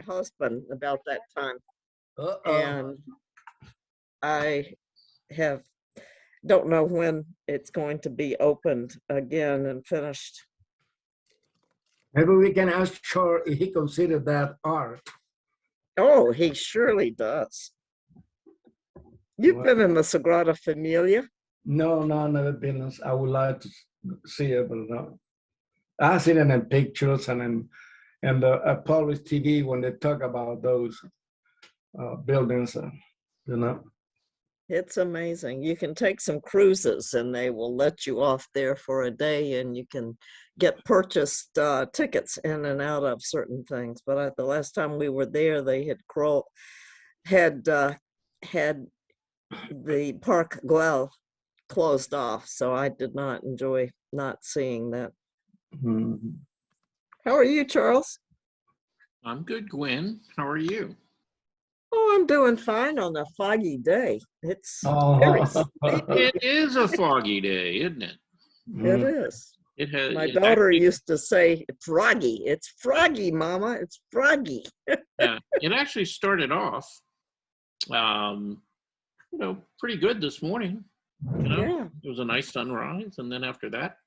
husband about that time, Uh-oh. and I have don't know when it's going to be opened again and finished. Maybe we can ask Charles if he considered that art. Oh, he surely does. You've Well, been in the Sagrada Familia? no, never been. I would like to see it, but no. I've seen it in pictures and the Polish TV when they talk about those buildings, you know. It's amazing. You can take some cruises and they will let you off there for a day and you can get purchased tickets in and out of certain things. But the last time we were there, they had had the Park Güell closed off, so I did not enjoy not seeing that. Mhm. How are you, Charles? I'm good, Gwen. How are you? Oh, I'm doing fine on a foggy day. It's very Oh. sleepy. It is a foggy day, isn't it? It is. It has. My it daughter actually, used to say, froggy. It's froggy, Mama. It's froggy. yeah, it actually started off, pretty good this morning. Yeah. It was a nice sunrise, and then after that,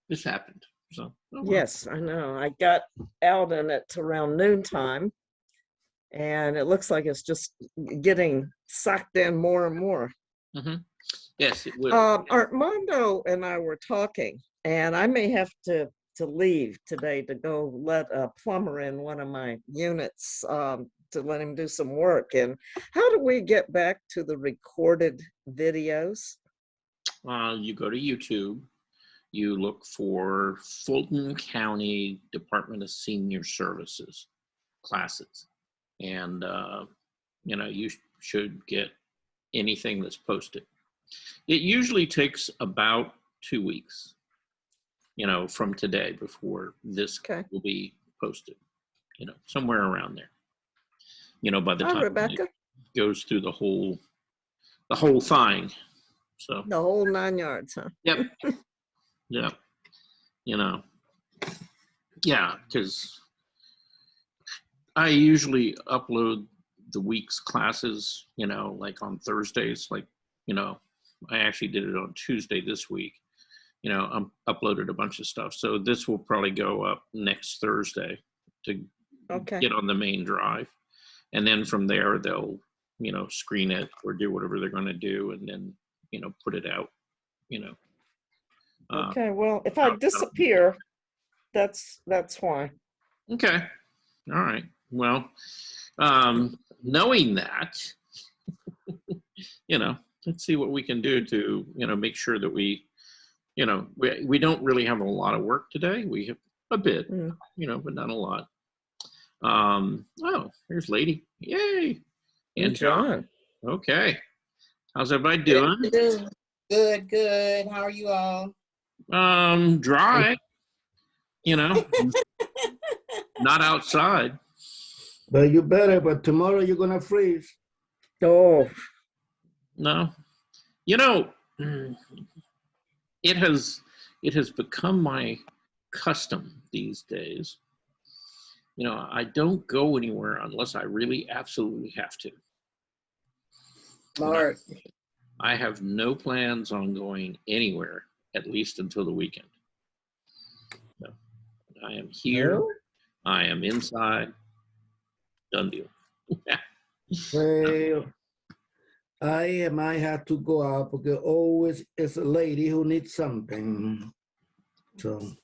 this happened. So, oh well. Yes, I know. I got out in it around noontime, and it looks like it's just getting sucked in more and more. Mhm. Yes, it will. Armando and I were talking, and I may have to leave today to go let a plumber in one of my units to let him do some work. And how do we get back to the recorded videos? You go to YouTube. You look for Fulton County Department of Senior Services classes, and you should get anything that's posted. It usually takes about 2 weeks, from today before this Okay. will be posted, somewhere around there. By the Hi, time Rebecca. it goes through the whole thing. So, The whole 9 yards, huh? yep. Yeah. Yeah, because I usually upload the week's classes, like on Thursdays, I actually did it on Tuesday this week. I'm uploaded a bunch of stuff. So this will probably go up next Thursday to Okay. get on the main drive. And then from there, they'll, screen it or do whatever they're going to do and then, put it out, Okay. Well, if I disappear, that's why. Okay. All right. Well, knowing that, let's see what we can do to, make sure that we don't really have a lot of work today. We have a bit, but not a lot. Oh, here's Lady. Yay. And John. Okay. How's everybody doing? Good. How are you all? Dry. Not outside. But you better, but tomorrow you're gonna freeze. Oh. No. It has become my custom these days. I don't go anywhere unless I really absolutely have to. Mark. I have no plans on going anywhere, at least until the weekend. So, I am here. No? I am inside. Done deal. Well, I might have to go out because always is a lady who needs something. So.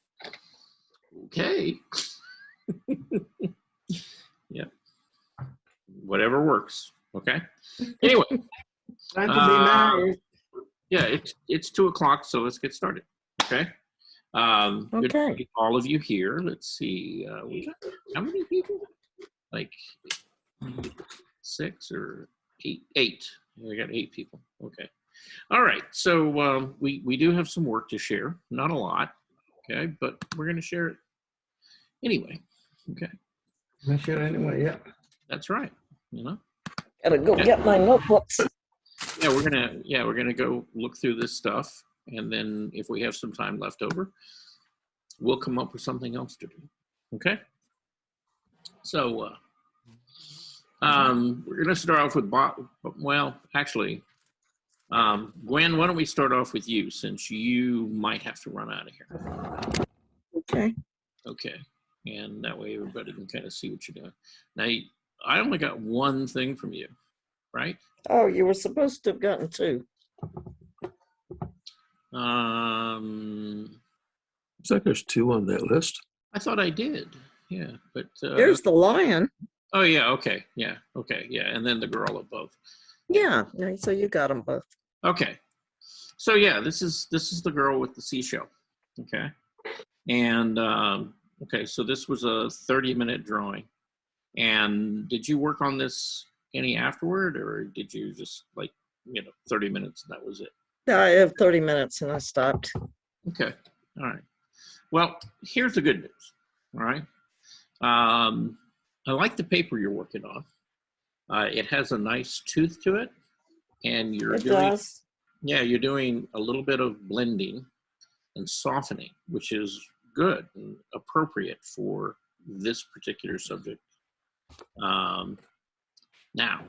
Okay. Yeah. Whatever works. Okay. Anyway. Trying to be nice. Yeah, it's 2:00, so let's get started. Okay. Good to see all of you here. Let's see. We got how many people? Like 6 or 8? 8. We got 8 people. Okay. All right. So we do have some work to share. Not a lot. Okay, but we're going to share it anyway. Okay. Not sure anyway. Yeah. That's right. Gotta go get my notebooks. Yeah, we're gonna go look through this stuff, and then if we have some time left over, we'll come up with something else to do. Okay. So we're going to start off with Bob. Well, actually, Gwen, why don't we start off with you since you might have to run out of here. Okay. Okay. And that way everybody can kind of see what you're doing. Now, I only got one thing from you, right? Oh, you were supposed to have gotten two. Looks like there's 2 on that list. I thought I did. Yeah. But, There's the lion. oh, yeah. Okay. Yeah. Okay. Yeah. And then the girl above. Yeah. So you got them both. Okay. So yeah, this is the girl with the seashell. Okay. And okay, so this was a 30-minute drawing. And did you work on this any afterward, or did you just 30 minutes and that was it? I have 30 minutes and I stopped. Okay. All right. Well, here's the good news. All right. I like the paper you're working on. It has a nice tooth to it, and you're It doing does. yeah, you're doing a little bit of blending and softening, which is good and appropriate for this particular subject. Now,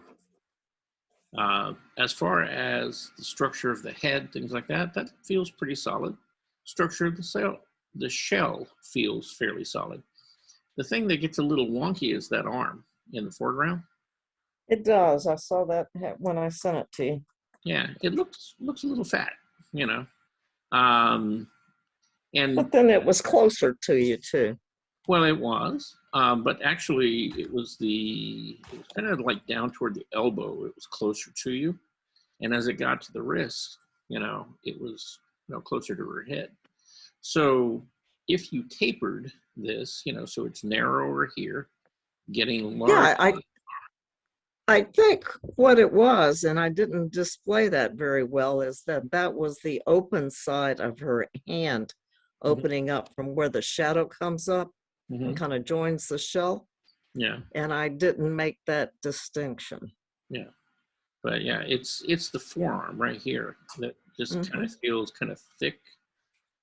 as far as the structure of the head, things like that, that feels pretty solid. Structure of the shell feels fairly solid. The thing that gets a little wonky is that arm in the foreground. It does. I saw that when I sent it to you. Yeah, it looks a little fat, you know. And But then it was closer to you too. well, it was, but actually it was kind of like down toward the elbow. It was closer to you, and as it got to the wrist, it was closer to her head. So if you tapered this, so it's narrower here, getting larger. Yeah, I think what it was, and I didn't display that very well, is that was the open side of her hand opening up from where the shadow comes up and kind of joins the shell. Yeah. And I didn't make that distinction. Yeah. But yeah, it's the forearm right here that just kind of feels kind of thick,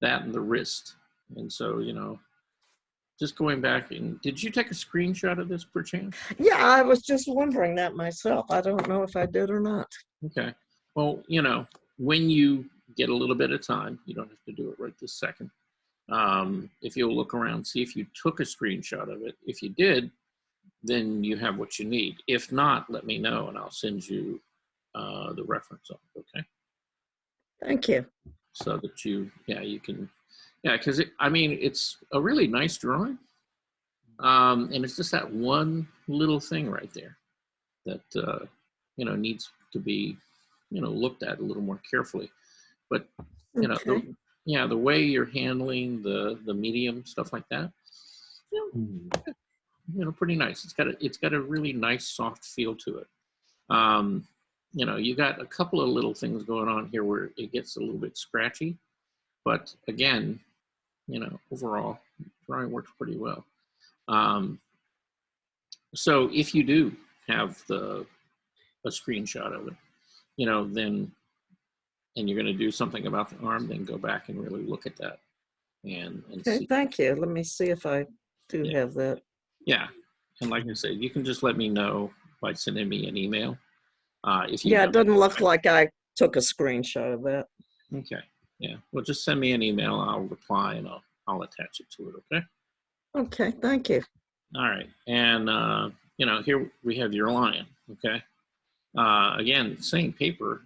that and the wrist. And so, just going back, and did you take a screenshot of this per chance? Yeah, I was just wondering that myself. I don't know if I did or not. Okay. Well, when you get a little bit of time, you don't have to do it right this second. If you'll look around, see if you took a screenshot of it. If you did, then you have what you need. If not, let me know and I'll send you the reference of it, okay? Thank you. So that you can, because it's a really nice drawing. And it's just that one little thing right there that, needs to be, looked at a little more carefully. But, Okay. the way you're handling the medium stuff like that, pretty nice. It's got a really nice soft feel to it. You got a couple of little things going on here where it gets a little bit scratchy, but again, overall, drawing works pretty well. So if you do have a screenshot of it, then, and you're going to do something about the arm, then go back and really look at that and Okay, see. thank you. Let me see if I do have that. Yeah. And like I said, you can just let me know by sending me an email. If you Yeah, have it doesn't look like I took a screenshot of that. Okay. Yeah. Well, just send me an email. I'll reply and I'll attach it to it. Okay. Okay, thank you. All right. And, here we have your lion. Okay. Again, same paper.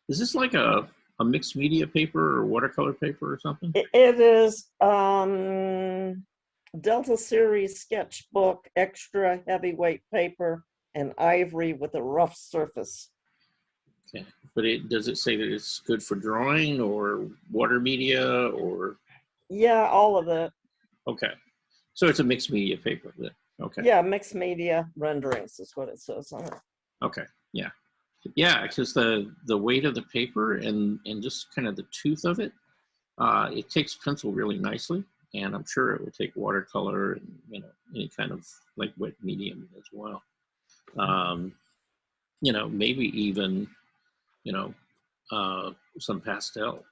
Is this like a mixed media paper or watercolor paper or something? It is Delta Series sketchbook, extra heavyweight paper, and ivory with a rough surface. Okay. But does it say that it's good for drawing or water media or? Yeah, all of it. Okay. So it's a mixed media paper. Okay. Yeah, mixed media renderings is what it says on it. Okay. Yeah. Yeah, because the weight of the paper and just kind of the tooth of it, it takes pencil really nicely, and I'm sure it would take watercolor and any kind of like wet medium as well. Maybe even some pastel.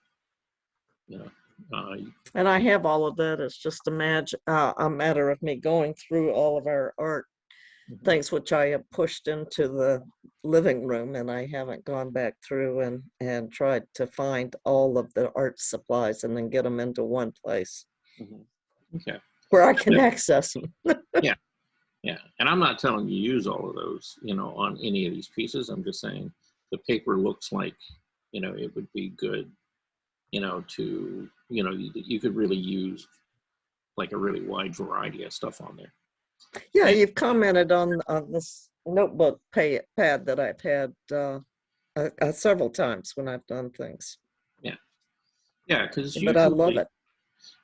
And I have all of that. It's just a matter of me going through all of our art things, which I have pushed into the living room, and I haven't gone back through and tried to find all of the art supplies and then get them into one place Mhm. Okay. where I can Yeah. access them. Yeah, and I'm not telling you use all of those, on any of these pieces. I'm just saying the paper looks like, it would be good, you could really use like a really wide variety of stuff on there. Yeah, you've commented on this notebook pad that I've had several times when I've done things, Yeah, because but I love it.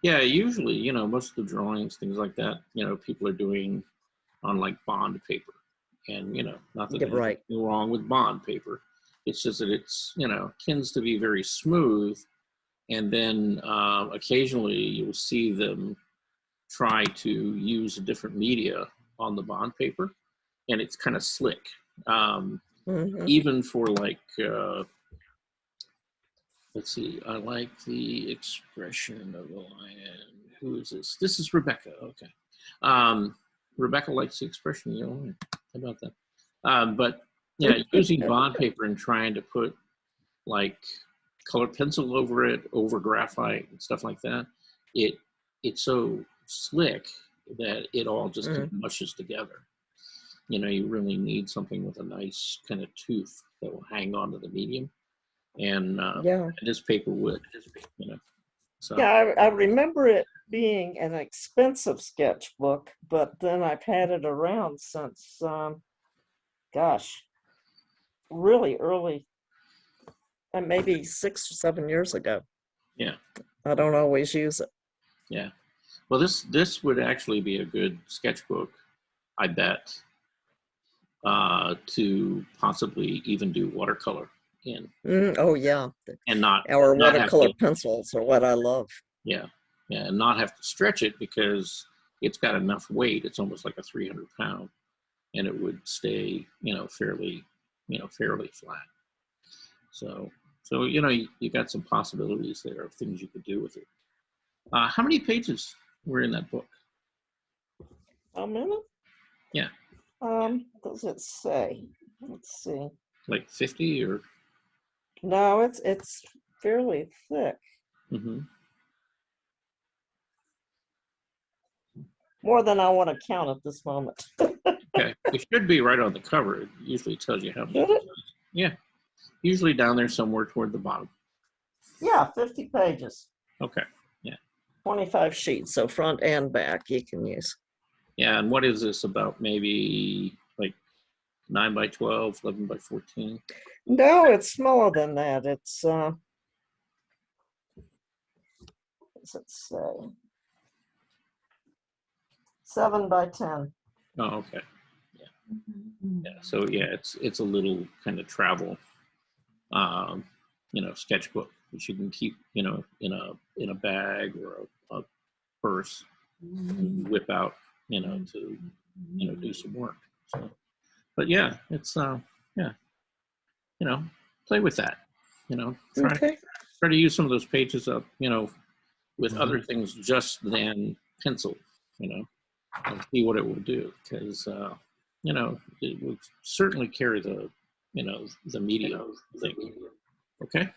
Yeah, usually, most of the drawings, things like that, people are doing on like bond paper. And, not that You're there's right. anything wrong with bond paper. It's just that it's, tends to be very smooth. And then occasionally you'll see them try to use a different media on the bond paper. And it's kind of slick. Mhm. Even for like, let's see, I like the expression of the lion. Who is this? This is Rebecca. Okay. Rebecca likes the expression of the lion. How about that? But yeah, using bond paper and trying to put like colored pencil over it, over graphite and stuff like that, it's so slick that it all just kind of mushes together. You really need something with a nice kind of tooth that will hang on to the medium. And Yeah. this paper would, So Yeah, I remember it being an expensive sketchbook, but then I've had it around since, gosh, really early, and maybe 6 or 7 years ago. yeah, I don't always use it. yeah. Well, this would actually be a good sketchbook, I bet, to possibly even do watercolor in, Oh, yeah. and not Our not have watercolor to, pencils are what I love. yeah, and not have to stretch it because it's got enough weight. It's almost like a 300-pound, and it would stay, fairly flat. So you got some possibilities there of things you could do with it. How many pages were in that book? A minute? Yeah. Does it say? Let's see. Like 50 or? No, it's fairly thick. Mm-hmm. More than I want to count at this moment. Okay, it should be right on the cover. It usually tells you how many. Should it? Yeah, usually down there somewhere toward the bottom. Yeah, 50 pages, Okay, 25 sheets, so front and back you can use. yeah, and what is this about? Maybe like 9 by 12, 11 by 14? No, it's smaller than that. It's what does it say? 7 by 10. Oh, okay. Yeah. So yeah, it's a little kind of travel, sketchbook that you can keep, in a bag or a purse, and whip out, to, do some work. So, but yeah, it's play with that, try Okay. to use some of those pages up, with other things just than pencil, and see what it will do, because it would certainly carry the the medium thing. Okay.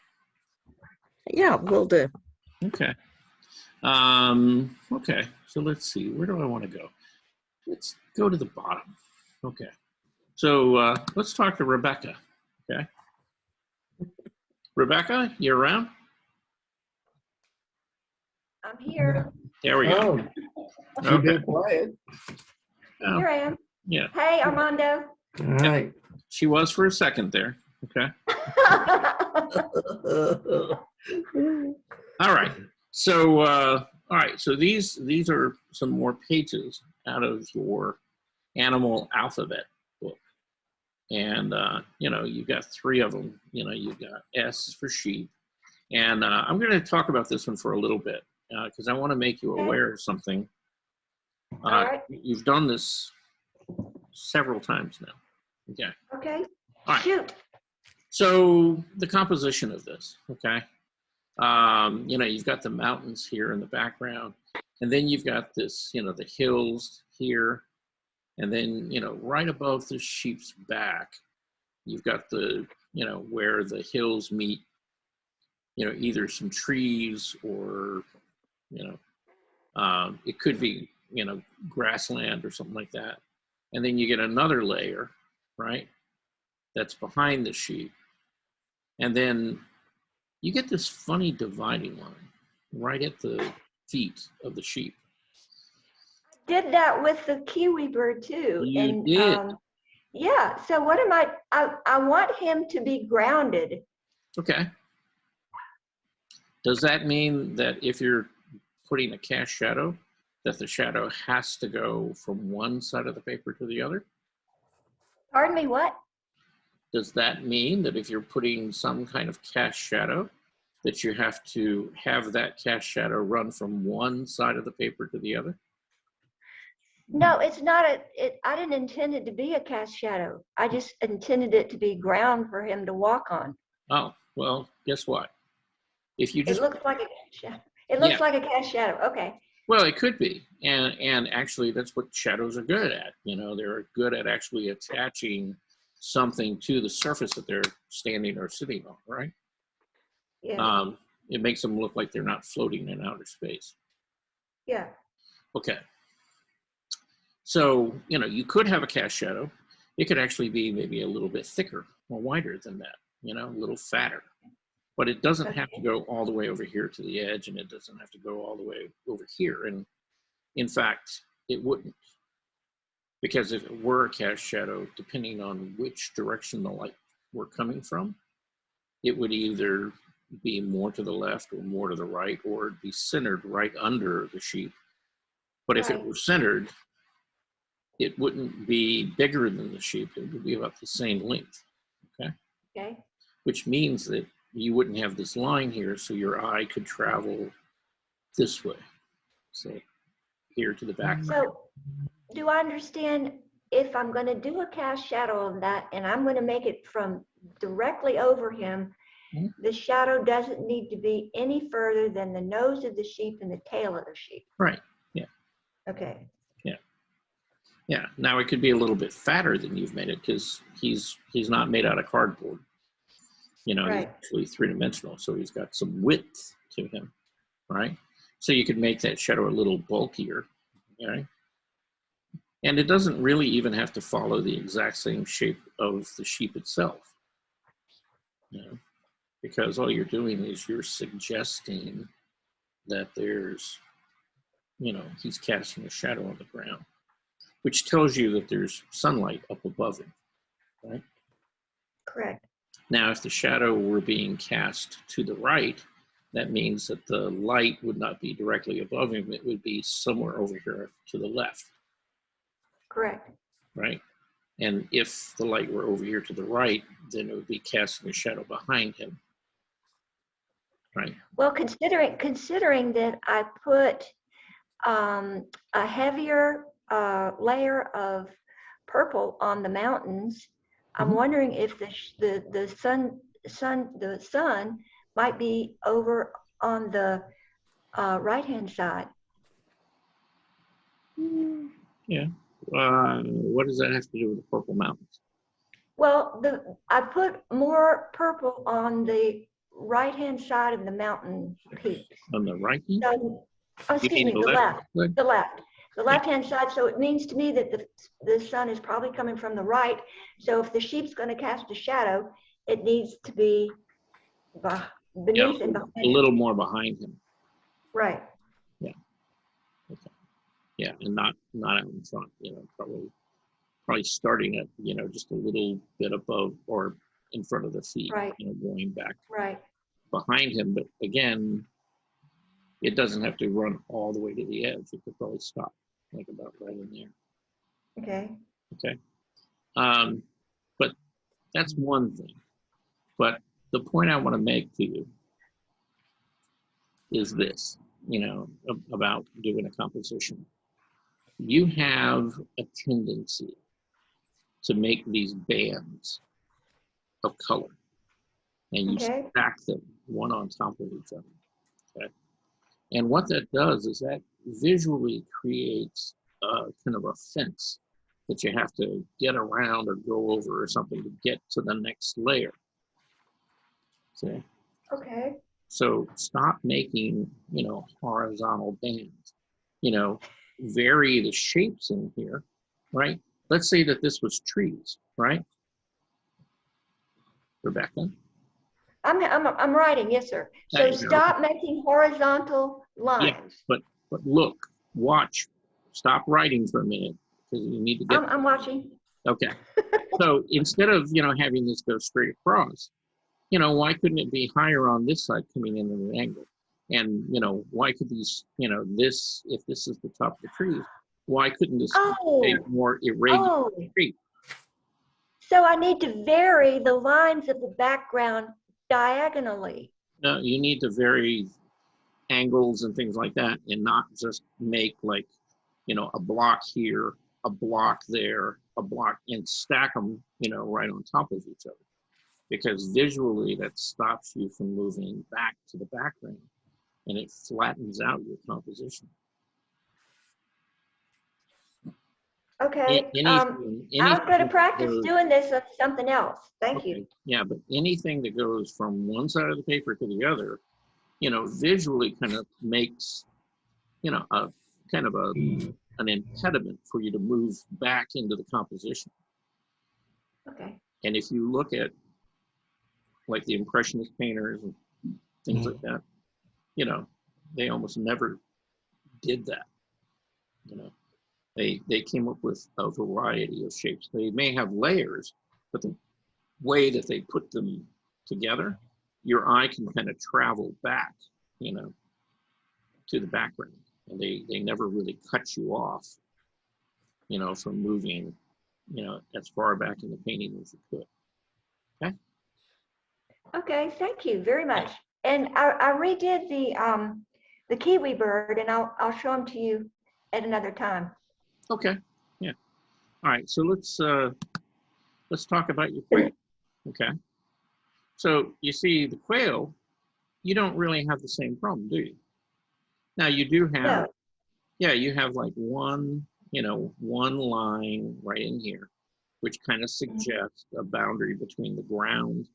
Yeah, will do. Okay. Okay, so let's see, where do I want to go? Let's go to the bottom. Okay, so let's talk to Rebecca. Okay, Rebecca, you around? I'm here. There we go. Oh, she Okay. been quiet. Oh, Here I am. yeah, Hey, Armando. All right. she was for a second there. Okay. All right. So, all right. So these are some more pages out of your animal alphabet book, and you got 3 of them. You got S for sheep, and I'm going to talk about this one for a little bit because I want to make you aware of something. All right. You've done this several times now. Okay. Okay. All right. Shoot. So the composition of this. Okay. You know, you've got the mountains here in the background, and then you've got this, you know, the hills here, and then, you know, right above the sheep's back, you've got the, you know, where the hills meet, you know, either some trees or, you know, it could be, you know, grassland or something like that. And then you get another layer, right, that's behind the sheep. And then you get this funny dividing line right at the feet of the sheep. Did that with the kiwi bird too. You And did. yeah, so what am I want him to be grounded. Okay. Does that mean that if you're putting a cast shadow, that the shadow has to go from one side of the paper to the other? Pardon me, what? Does that mean that if you're putting some kind of cast shadow, that you have to have that cast shadow run from one side of the paper to the other? No, it's not I didn't intend it to be a cast shadow. I just intended it to be ground for him to walk on. Oh, well, guess what? If you It just, looks like a cast shadow. It looks Yeah. like a cast shadow. Okay. well, it could be. And actually that's what shadows are good at. You know, they're good at actually attaching something to the surface that they're standing or sitting on, right? Yeah. It makes them look like they're not floating in outer space. Yeah. Okay. So, you know, you could have a cast shadow. It could actually be maybe a little bit thicker or wider than that, you know, a little fatter. But it doesn't have to go all the way over here to the edge, and it doesn't have to go all the way over here. And in fact, it wouldn't. Because if it were a cast shadow, depending on which direction the light were coming from, it would either be more to the left or more to the right, or it'd be centered right under the sheep. But if it Right. were centered, it wouldn't be bigger than the sheep. It would be about the same length, Okay. which means that you wouldn't have this line here, so your eye could travel this way, say, here to the back. So do I understand if I'm going to do a cast shadow of that and I'm going to make it from directly over him, Mhm. the shadow doesn't need to be any further than the nose of the sheep and the tail of the sheep? Right, yeah. Okay. Yeah, now it could be a little bit fatter than you've made it because he's not made out of cardboard. You know, Right. he's actually three-dimensional, so he's got some width to him, right? So you could make that shadow a little bulkier, right? And it doesn't really even have to follow the exact same shape of the sheep itself, you know, because all you're doing is you're suggesting that there's, you know, he's casting a shadow on the ground, which tells you that there's sunlight up above him, right? Correct. Now, if the shadow were being cast to the right, that means that the light would not be directly above him. It would be somewhere over here to the left, Correct. right? And if the light were over here to the right, then it would be casting a shadow behind him, right? Well, considering that I put a heavier layer of purple on the mountains, I'm Mhm. wondering if the sun might be over on the right-hand side. Yeah. What does that have to do with the Purple Mountains? Well, I put more purple on the right-hand side of the mountain peaks. On the right hand? So, oh, You excuse mean me, the the left? left, the left. The left-hand side, so it means to me that the sun is probably coming from the right. So if the sheep's going to cast a shadow, it needs to be Yeah, beneath and behind a it. little more behind him. Right. Yeah, and not out in front. You know, probably starting at, you know, just a little bit above or in front of the feet. Right. You know, going back Right. behind him. But again, it doesn't have to run all the way to the edge. It could probably stop like about right in there. Okay. Okay. But that's one thing. But the point I want to make to you is this, you know, about doing a composition. You have a tendency to make these bands of color, and you Okay. stack them one on top of each other. Okay. And what that does is that visually creates kind of a fence that you have to get around or go over or something to get to the next layer. See? Okay. So stop making, horizontal bands. Vary the shapes in here, right? Let's say that this was trees, right? Rebecca? I'm writing, yes, sir. So Okay. stop making horizontal lines. But look, watch, stop writing for a minute because you need to get, I'm watching. okay. So instead of, having this go straight across, why couldn't it be higher on this side coming in at an angle? And, why could these, this, if this is the top of the trees, why couldn't this Oh, be a more irregular oh. shape? So I need to vary the lines of the background diagonally. No, you need to vary angles and things like that and not just make like, a block here, a block there, a block, and stack them, right on top of each other. Because visually that stops you from moving back to the background and it flattens out your composition. Okay. I'm going to practice doing this with something else. Thank you. Yeah, but anything that goes from one side of the paper to the other, visually kind of makes, a kind of an impediment for you to move back into the composition. Okay. And if you look at like the Impressionist painters and things like that, they almost never did that. They came up with a variety of shapes. They may have layers, but the way that they put them together, your eye can kind of travel back, to the background. And they never really cut you off, from moving, as far back in the painting as you could. Okay. Okay, thank you very much. And I redid the kiwi bird, and I'll show them to you at another time. Okay. Yeah. All right. So let's talk about your quail. Okay. So you see the quail, you don't really have the same problem, do you? Now you do have, No. yeah, you have like one line right in here, which kind of suggests a boundary between the ground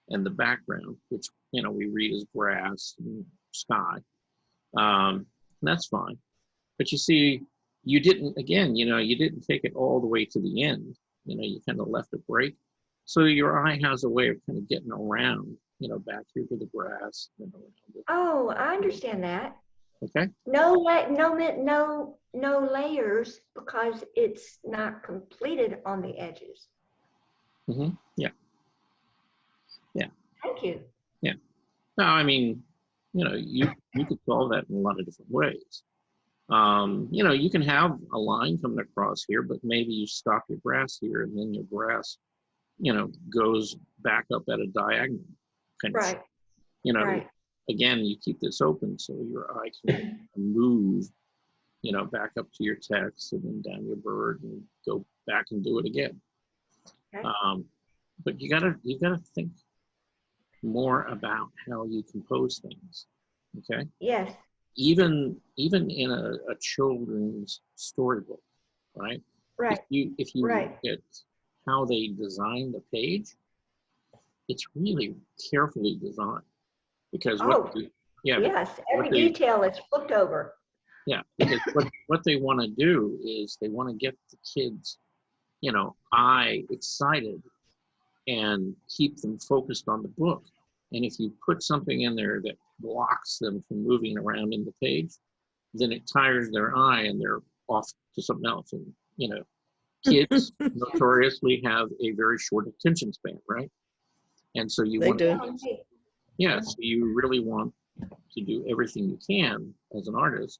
and the background, which, we read as grass and sky. That's fine. But you see, you didn't, again, you didn't take it all the way to the end. You kind of left a break. So your eye has a way of kind of getting around, back here to the grass. Oh, I understand that. Okay. No layers because it's not completed on the edges. Mm-hmm. Yeah. Yeah. Thank you. Yeah. No, I mean, you could solve that in a lot of different ways. You can have a line coming across here, but maybe you stop your grass here and then your grass, goes back up at a diagonal kind of Right. Right. Again, you keep this open so your eye can move, back up to your text and then down your bird and go back and do it again. Okay. But you gotta think more about how you compose things. Okay. Yes. Even in a children's storybook, right? Right. If you Right. look at how they design the page, it's really carefully designed because yes, every detail is flipped over. Yeah, because what they want to do is they want to get the kids, eye excited and keep them focused on the book. And if you put something in there that blocks them from moving around in the page, then it tires their eye and they're off to something else. And, kids notoriously have a very short attention span, right? And so you want do. so you really want to do everything you can as an artist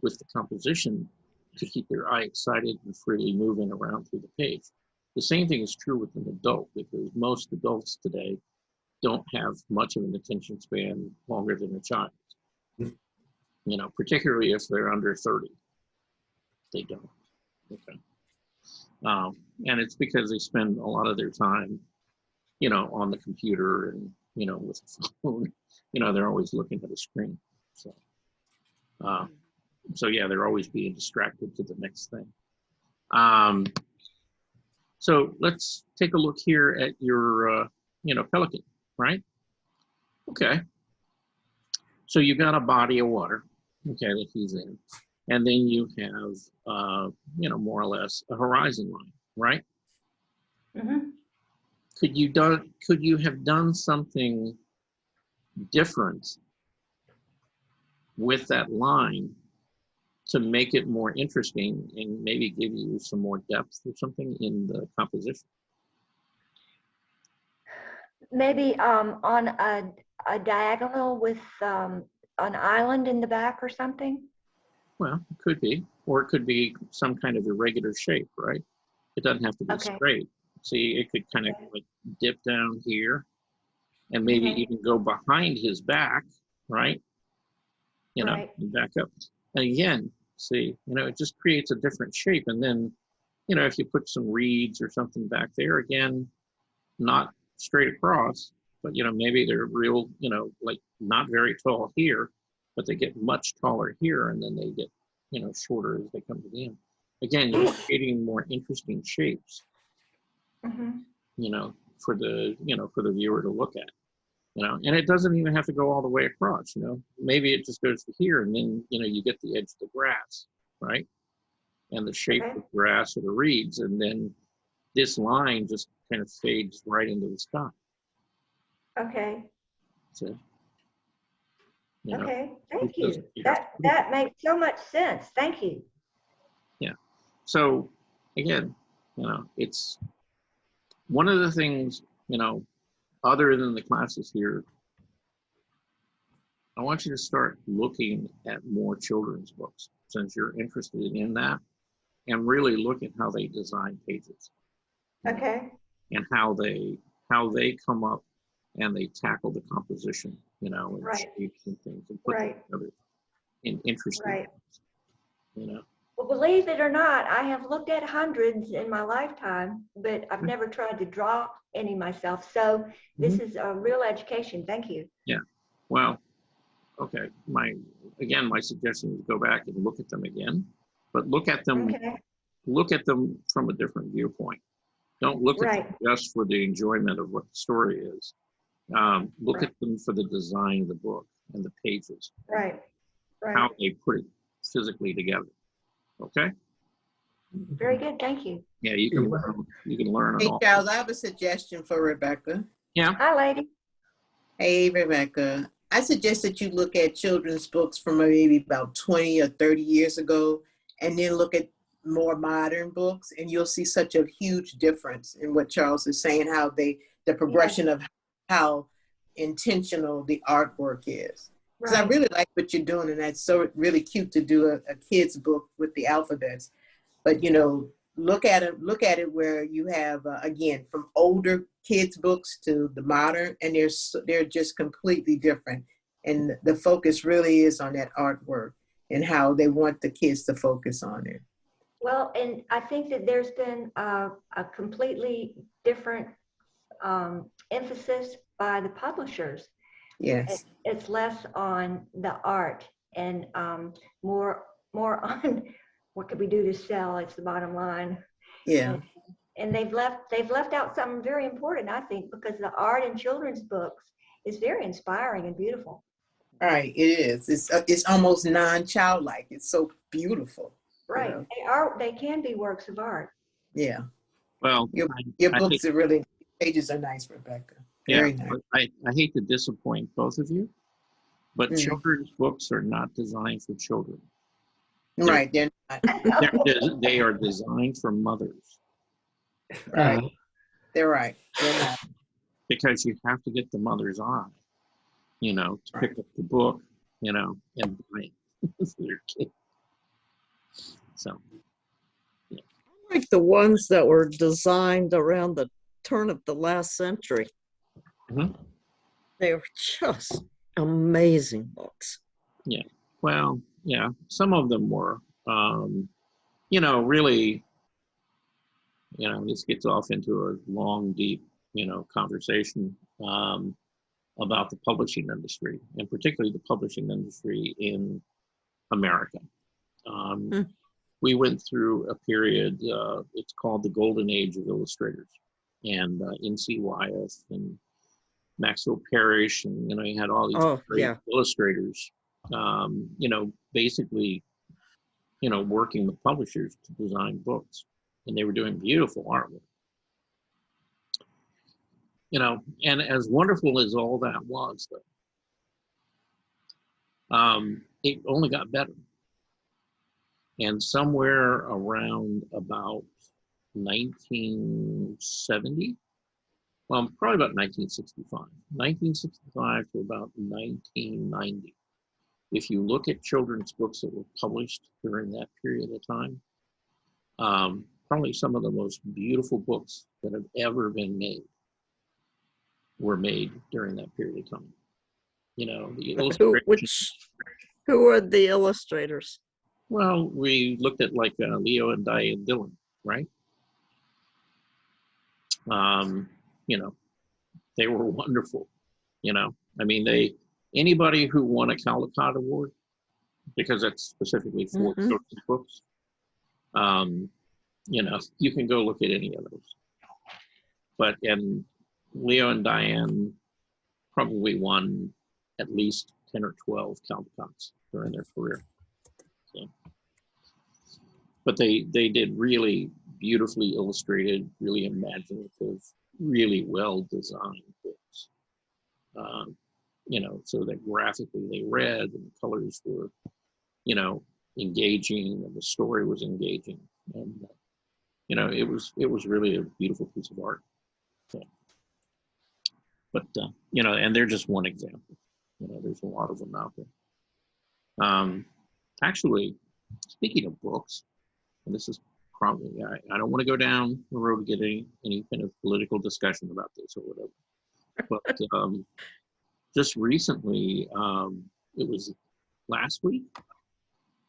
with the composition to keep their eye excited and freely moving around through the page. The same thing is true with an adult because most adults today don't have much of an attention span longer than a child. Particularly if they're under 30. They don't. Okay. And it's because they spend a lot of their time, on the computer and, with a phone, they're always looking at a screen. So, so yeah, they're always being distracted to the next thing. So let's take a look here at your, pelican, right? Okay. So you got a body of water, okay, that he's in. And then you have, more or less a horizon line, right? Mhm. Could you have done something different with that line to make it more interesting and maybe give you some more depth or something in the composition? Maybe on a diagonal with an island in the back or something. Well, it could be, or it could be some kind of irregular shape, right? It doesn't have to be Okay. straight. See, it could kind of like dip down here and maybe Okay. even go behind his back, right? Right. And back up. And again, see, it just creates a different shape. And then, if you put some reeds or something back there, again, not straight across, but, maybe they're real, like not very tall here, but they get much taller here and then they get, shorter as they come to the end. Again, you're creating more interesting shapes, Mhm. for the viewer to look at. And it doesn't even have to go all the way across, maybe it just goes to here and then, you get the edge of the grass, right? And the shape Okay. of the grass or the reeds. And then this line just kind of fades right into the sky. Okay. So, Okay. it Thank doesn't- you. have to- That makes so much sense. Thank you. Yeah. So again, it's one of the things, other than the classes here, I want you to start looking at more children's books since you're interested in that, and really look at how they design pages Okay. and how they come up and they tackle the composition, and Right. shapes and things and put them Right. together in interesting Right. ways, Well, believe it or not, I have looked at hundreds in my lifetime, but I've never tried to draw any myself. So this is a real education. Thank you. Yeah. Well, okay. My suggestion is go back and look at them again, but look at them Okay. from a different viewpoint. Don't look at Right. them just for the enjoyment of what the story is. Look Right. at them for the design of the book and the pages, Right. how Right. they put it physically together. Okay. Very good. Thank you. Yeah, you can learn an Hey, awful. Charles, I have a suggestion for Rebecca. Yeah. Hi, lady. Hey, Rebecca. I suggest that you look at children's books from maybe about 20 or 30 years ago, and then look at more modern books, and you'll see such a huge difference in what Charles is saying, how the progression of how intentional the artwork is. Because I Right. really like what you're doing, and that's so really cute to do a kid's book with the alphabets. But look at it where you have again, from older kids books to the modern, and they're just completely different. And the focus really is on that artwork and how they want the kids to focus on it. Well, and I think that there's been a completely different emphasis by the publishers. Yes. It's less on the art and more on what could we do to sell. It's the bottom line. Yeah. And they've left out something very important, I think, because the art in children's books is very inspiring and beautiful. Right. It is. It's almost non-childlike. It's so beautiful. Right. Yeah. They can be works of art. Yeah. Well, Your I books are really, pages are nice, Rebecca. Very nice. I hate to disappoint both of you, but Mhm. children's books are not designed for children. Right. They're not. They are designed for mothers Right. They're right. They're not. because you have to get the mother's eye, to pick up the book, and buy it for their kid. So, Like the ones that were designed around the turn of the last century. Mhm. They were just amazing books. well, yeah, some of them were, really, this gets off into a long, deep, conversation. about the publishing industry, and particularly the publishing industry in America. Hmm. We went through a period, it's called the Golden Age of Illustrators, and N.C. Wyeth and Maxwell Parrish, and you had all these Oh, great yeah. illustrators, basically, working with publishers to design books, and they were doing beautiful artwork. And as wonderful as all that was, though, it only got better. And somewhere around about 1970, well, probably about 1965 to about 1990. If you look at children's books that were published during that period of time, probably some of the most beautiful books that have ever been made were made during that period of time. The illustration. Who are the illustrators? Well, we looked at like Leo and Diane Dillon, right? They were wonderful. I mean, anybody who won a Caldecott Award, because that's specifically for Mhm. children's books, you can go look at any of those. And Leo and Diane probably won at least 10 or 12 Caldecotts during their career. So, but they did really beautifully illustrated, really imaginative, really well designed books. So that graphically they read and the colors were, engaging, and the story was engaging, and it was really a beautiful piece of art. So, but and they're just one example. There's a lot of them out there. Actually, speaking of books, and this is probably, I don't want to go down the road to get any kind of political discussion about this or whatever. But just recently, it was last week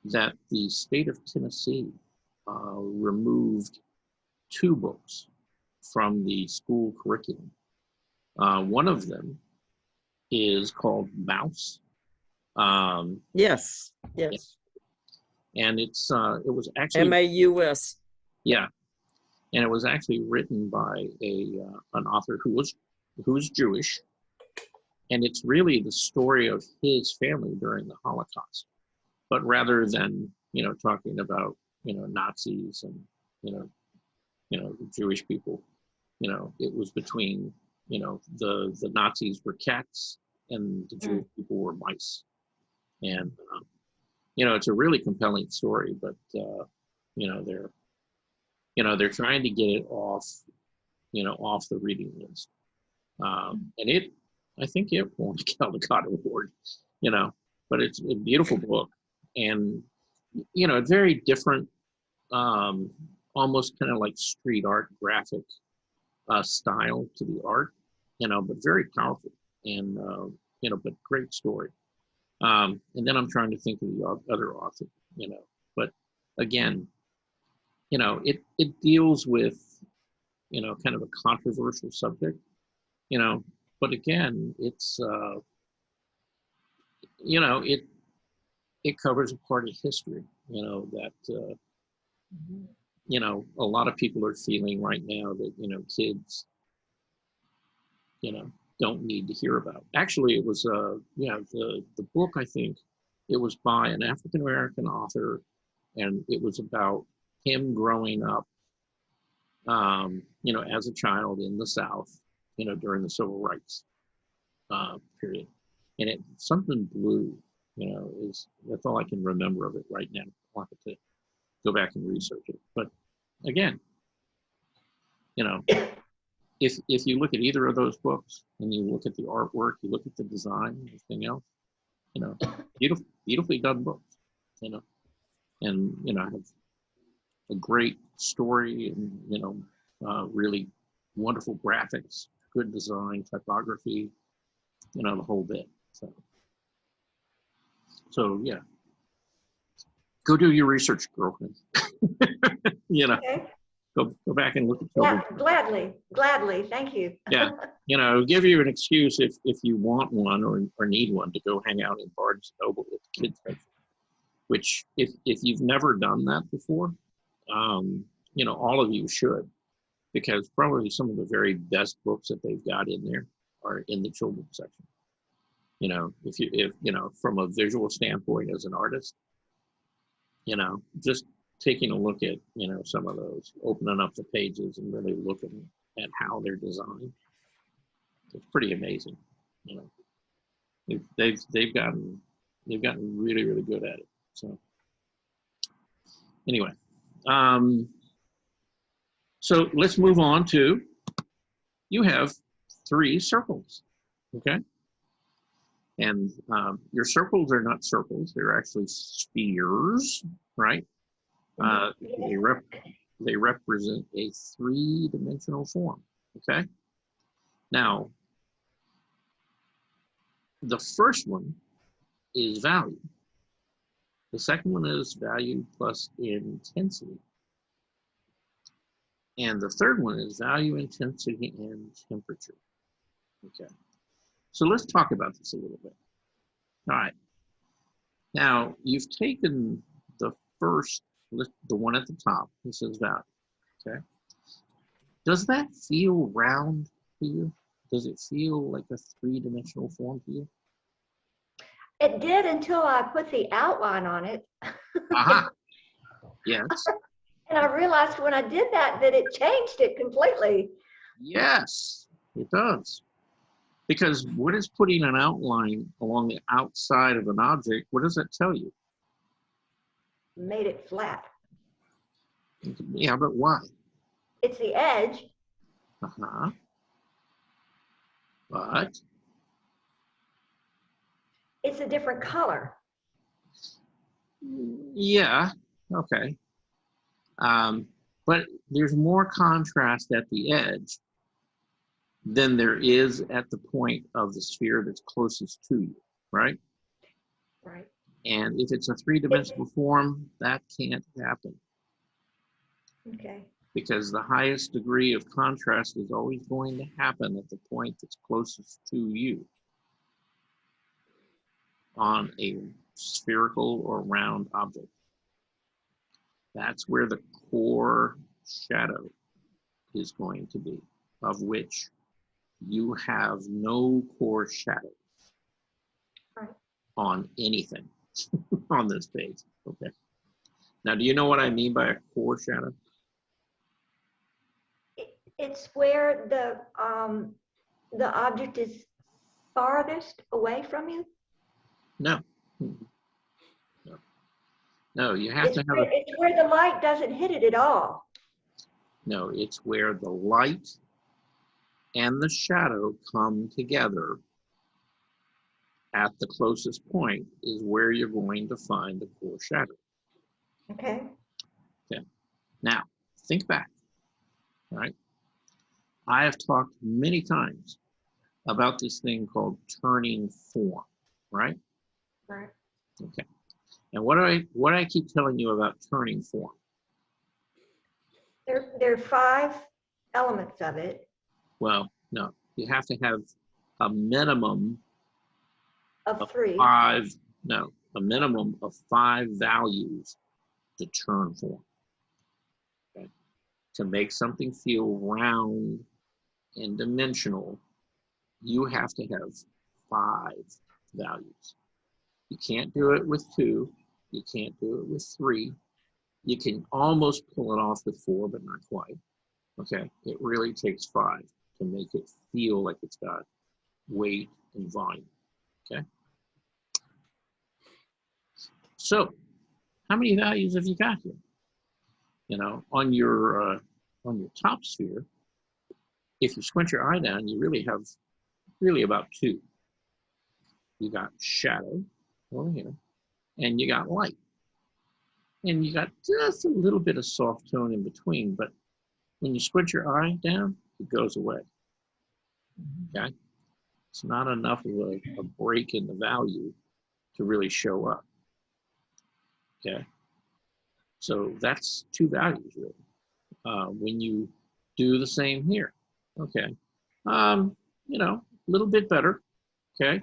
that the state of Tennessee removed 2 books from the school curriculum. One of them is called Maus. Yes. And it was actually MAUS. Yeah, and it was actually written by an author who was Jewish, and it's really the story of his family during the Holocaust. But rather than talking about Nazis and the Jewish people, it was between the Nazis were cats and the Jewish people were mice, and it's a really compelling story. But they're trying to get it off the reading list, and I think it won the Caldecott Award, but it's a beautiful book, and a very different, almost kind of like street art graphic style to the art, but very powerful, and but great story. And then I'm trying to think of the other author, but again, it deals with kind of a controversial subject, but again, it's it covers a part of history, that a lot of people are feeling right now that kids don't need to hear about. Actually, it was the book, I think it was by an African American author, and it was about him growing up as a child in the South, during the civil rights period. And something blue, that's all I can remember of it right now. I'll have to go back and research it. But again, if you look at either of those books and you look at the artwork, you look at the design, everything else, beautifully done books, and have a great story, and really wonderful graphics, good design, typography, the whole bit. So yeah, go do your research, girlfriend. Okay. Go back and look at Yeah, children's. gladly, thank you. Yeah. Give you an excuse if you want one or need one to go hang out in Barnes and Noble with the kids section. Which if you've never done that before, all of you should, because probably some of the very best books that they've got in there are in the children's section. If from a visual standpoint as an artist, just taking a look at, some of those, opening up the pages and really looking at how they're designed. It's pretty amazing. They've gotten really, really good at it. So anyway, so let's move on to, you have 3 circles, okay? And your circles are not circles, they're actually spheres, right? They represent a 3-dimensional form, okay? Now, the first one is value. The second one is value plus intensity. And the third one is value, intensity, and temperature. Okay. So let's talk about this a little bit. All right. Now, you've taken the first, the one at the top, this is value. Okay. Does that feel round to you? Does it feel like a 3-dimensional form to you? It did until I put the outline on it. Aha. Yes. And I realized when I did that it changed it completely. Yes, it does. Because what is putting an outline along the outside of an object, what does that tell you? Made it flat. Yeah, but why? It's the edge. Uh-huh. But It's a different color. yeah, okay. But there's more contrast at the edge than there is at the point of the sphere that's closest to you, right? Right. And if it's a 3-dimensional form, that can't happen, Okay. because the highest degree of contrast is always going to happen at the point that's closest to you on a spherical or round object. That's where the core shadow is going to be, of which you have no core shadow Right. on anything on this page. Okay. Now, do you know what I mean by a core shadow? It's where the object is farthest away from you. No. No, you have to have It's where the light doesn't hit it at all. no, it's where the light and the shadow come together at the closest point is where you're going to find the core shadow. Okay. Now, think back, all right? I have talked many times about this thing called turning form, right? Right. Okay. And what do I keep telling you about turning form? There are 5 elements of it. Well, no, you have to have a minimum Of 3. a minimum of 5 values to turn form. Okay. To make something feel round and dimensional, you have to have 5 values. You can't do it with 2. You can't do it with 3. You can almost pull it off with 4, but not quite. Okay, it really takes 5 to make it feel like it's got weight and volume. Okay. So, how many values have you got here? On your top sphere, if you squint your eye down, you really have about 2. You got shadow over here, and you got light. And you got just a little bit of soft tone in between, but when you squint your eye down, it goes away. Okay? It's not enough of a break in the value to really show up. Okay? So that's 2 values, really. when you do the same here. Okay. You know, a little bit better. Okay.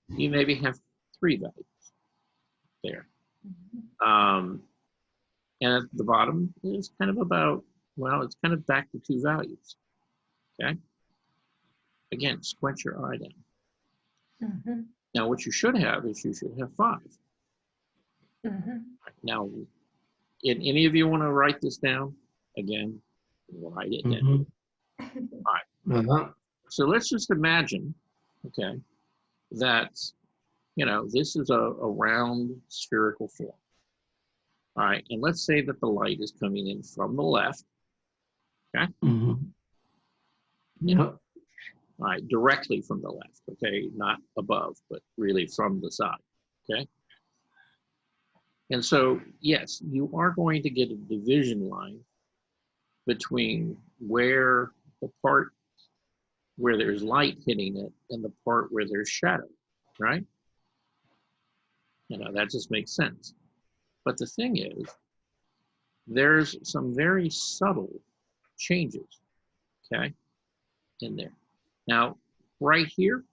You maybe have 3 values there. And at the bottom is kind of about, well, it's kind of back to 2 values. Okay. Again, squint your eye down. Mhm, Now, what you should have is you should have 5. mhm. Now, any of you want to write this down? Again, write it down. Uh-huh. So let's just imagine, okay, that, you know, this is a round spherical form. All right, and let's say that the light is coming in from the left, Mhm. Yeah. all right, directly from the left, okay, not above, but really from the side, okay? And so, yes, you are going to get a division line between where the part where there's light hitting it and the part where there's shadow, right? You know, that just makes sense. But the thing is, there's some very subtle changes, okay, in there. Now, right here,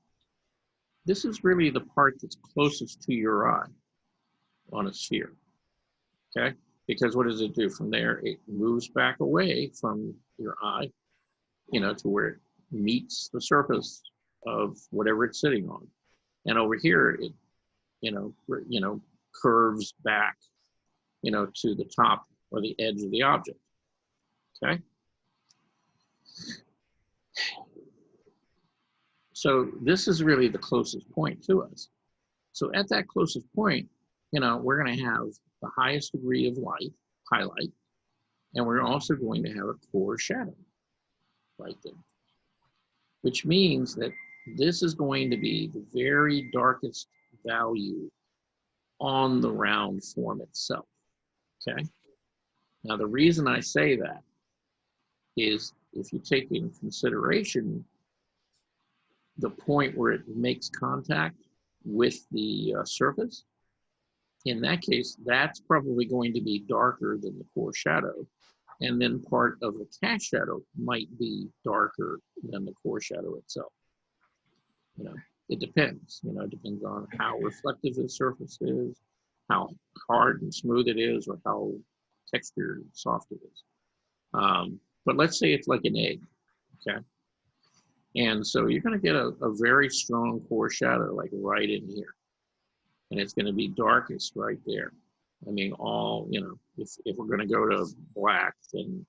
this is really the part that's closest to your eye on a sphere, okay? Because what does it do from there? It moves back away from your eye, you know, to where it meets the surface of whatever it's sitting on. And over here, it, you know, curves back, you know, to the top or the edge of the object, okay? So this is really the closest point to us. So at that closest point, you know, we're going to have the highest degree of light, highlight, and we're also going to have a core shadow right there, which means that this is going to be the very darkest value on the round form itself, okay? Now, the reason I say that is if you take in consideration the point where it makes contact with the surface, in that case, that's probably going to be darker than the core shadow. And then part of the cast shadow might be darker than the core shadow itself. You know, it depends. You know, it depends on how reflective the surface is, how hard and smooth it is, or how textured and soft it is. But let's say it's like an egg, okay? And so you're going to get a very strong core shadow, like right in here. And it's going to be darkest right there. I mean, all, you know, if we're going to go to black, then,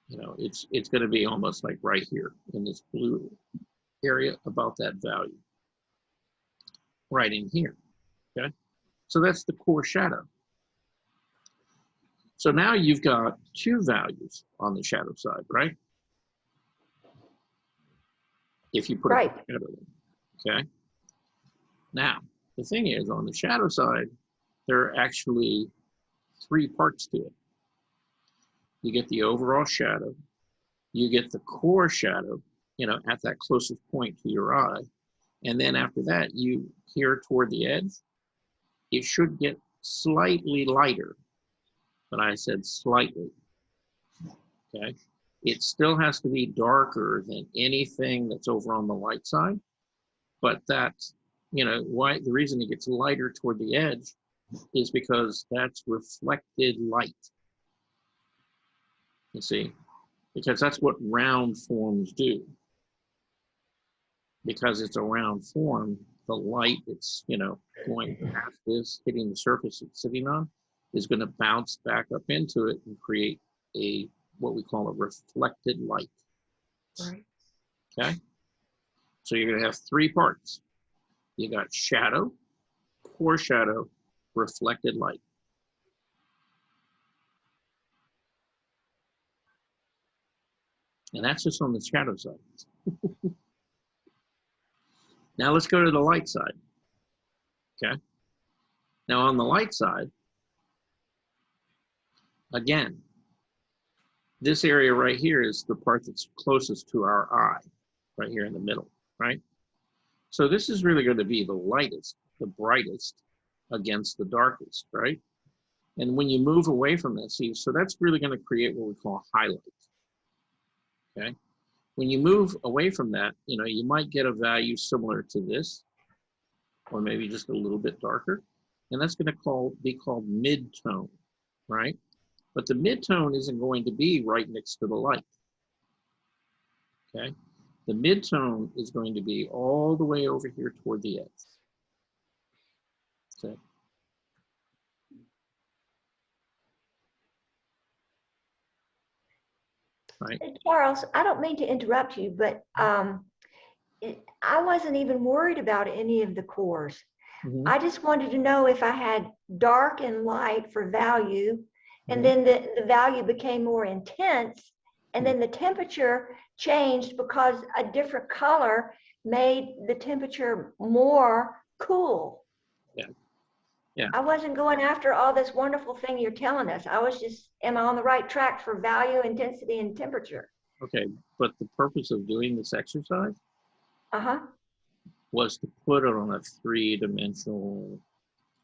you know, it's going to be almost like right here in this blue area, about that value. Right in here, okay? So that's the core shadow. So now you've got 2 values on the shadow side, right? If you put Right. a shadow in, okay? Now, the thing is, on the shadow side, there are actually 3 parts to it. You get the overall shadow, you get the core shadow, you know, at that closest point to your eye, and then after that, you here toward the edge, it should get slightly lighter, but I said slightly, okay? It still has to be darker than anything that's over on the light side, but that's, you know, why the reason it gets lighter toward the edge is because that's reflected light. You see, because that's what round forms do. Because it's a round form, the light that's, you know, going past this, hitting the surface it's sitting on, is going to bounce back up into it and create a, what we call a reflected light. Right. Okay? So you're going to have 3 parts. You got shadow, core shadow, reflected light. And that's just on the shadow side. Now let's go to the light side. Okay? Now on the light side, again, this area right here is the part that's closest to our eye, right here in the middle, right? So this is really going to be the lightest, the brightest against the darkest, right? And when you move away from that, see, so that's really going to create what we call highlights. Okay. When you move away from that, you know, you might get a value similar to this, or maybe just a little bit darker. And that's going to be called mid-tone, right? But the mid-tone isn't going to be right next to the light. Okay. The mid-tone is going to be all the way over here toward the edge. Okay. Right. Charles, I don't mean to interrupt you, but I wasn't even worried about any of the cores. Mhm. I just wanted to know if I had dark and light for value, and Mhm. then the value became more intense, and then the temperature changed because a different color made the temperature more cool. Yeah. Yeah. I wasn't going after all this wonderful thing you're telling us. I was just, am I on the right track for value, intensity, and temperature? Okay. But the purpose of doing this exercise Uh-huh. was to put it on a three-dimensional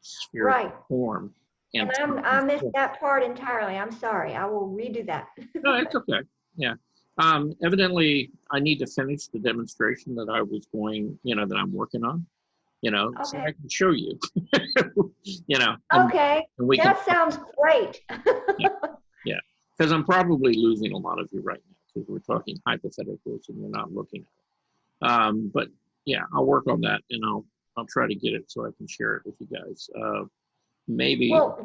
spherical Right. form. And I missed that part entirely. I'm sorry. I will redo that. No, it's okay. Yeah. Evidently, I need to finish the demonstration that I was going, you know, that I'm working on, you know, so Okay. I can show you, you know, and Okay, we can, that sounds great. because I'm probably losing a lot of you right now because we're talking hypotheticals and we're not looking at it. But yeah, I'll work on that and I'll try to get it so I can share it with you guys. Maybe. Well,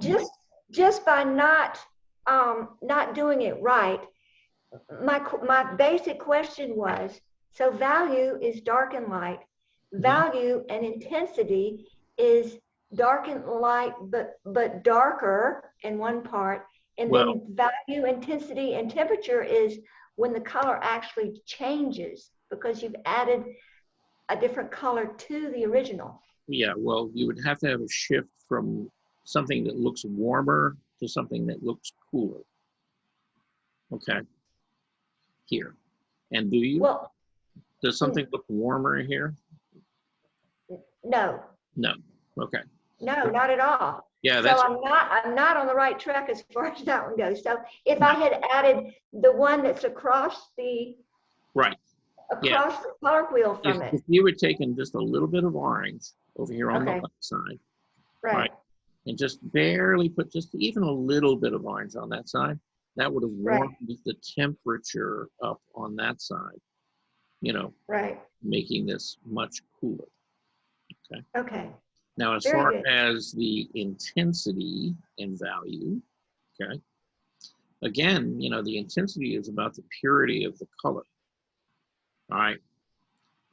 just by not doing it right, my basic question was, so value is dark and light, value and intensity is dark and light, but darker in one part, and Well, then value, intensity, and temperature is when the color actually changes because you've added a different color to the original. yeah, well, you would have to have a shift from something that looks warmer to something that looks cooler. Okay. Here. And do you? Well, Does something look warmer here? no, No. Okay. no, not at all. Yeah, So that's I'm not on the right track as far as that one goes. So if I had added the one that's across the right. Yeah. the color wheel from If it. you had taken just a little bit of orange over here on the Okay. left side, Right. and just barely put just even a little bit of orange on that side, that would have Right. warmed the temperature up on that side, you know, Right. making this much cooler. Okay. Now, as Very far good. as the intensity and value, okay, again, you know, the intensity is about the purity of the color, all right?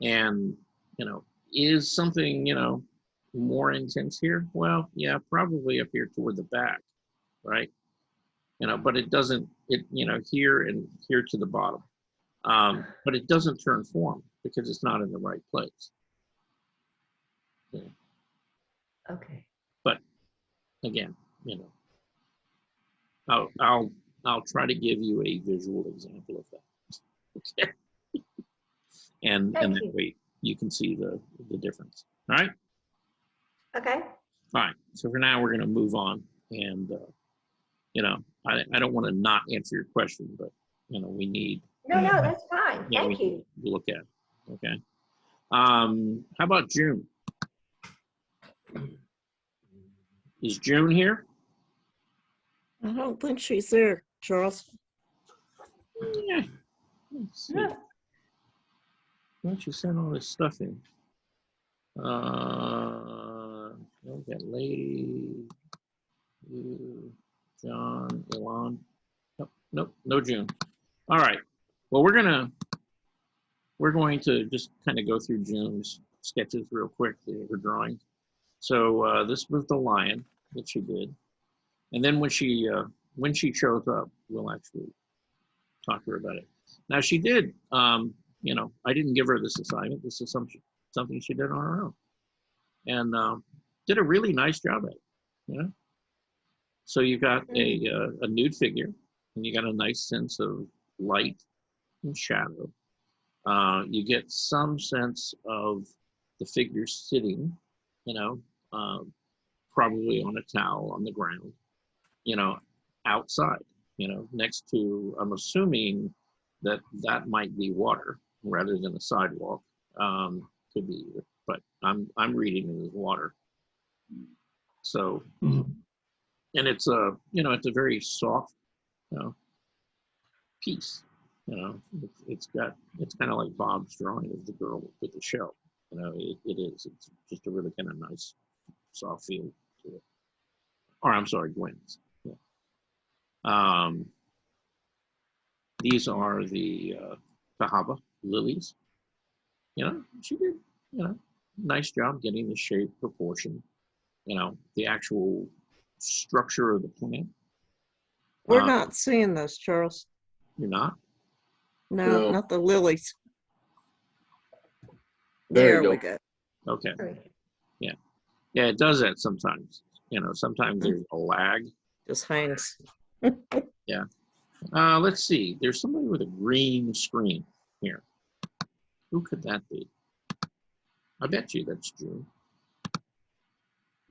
And, you know, is something, you know, more intense here? Well, yeah, probably up here toward the back, right? You know, but it doesn't, you know, here and here to the bottom. But it doesn't turn form because it's not in the right place. Yeah. Okay. But again, you know, I'll try to give you a visual example of that. Okay. And Thank that you. way you can see the difference. All right. Okay. Fine. So for now, we're going to move on. And, you know, I don't want to not answer your question, but, you know, we need. No, that's fine. Yeah, we Thank you. need to look at. Okay. How about June? Is June here? I don't think she's there, Charles. Yeah. Let's see. Yeah. Why don't you send all this stuff in? We got Lady, you, John, Elon. Nope, no June. All right. Well, we're going to just kind of go through June's sketches real quick, her drawing. So this was the lion that she did, and then when she shows up, we'll actually talk to her about it. Now she did. You know, I didn't give her this assignment. This is something she did on her own, and did a really nice job at it. You know, so you got a nude figure, and you got a nice sense of light and shadow. You get some sense of the figure sitting, you know, probably on a towel on the ground. you know, outside, you know, next to, I'm assuming that that might be water rather than a sidewalk. Could be either, but I'm reading it as water. So, Mhm. and it's a, you know, it's a very soft, you know, piece. You know, it's kind of like Bob's drawing of the girl with the shell. You know, it is. It's just a really kind of nice, soft feel to it. Or I'm sorry, Gwen's. Yeah. These are the Cahaba lilies. You know, she did, you know, nice job getting the shape, proportion, you know, the actual structure of the plant. We're Uh, not seeing those, Charles. you're not? No, No. not the lilies. There you There we go. go. Okay. Right. Yeah, it does that sometimes. You know, sometimes there's a lag. Just hangs. Let's see. There's somebody with a green screen here. Who could that be? I bet you that's June.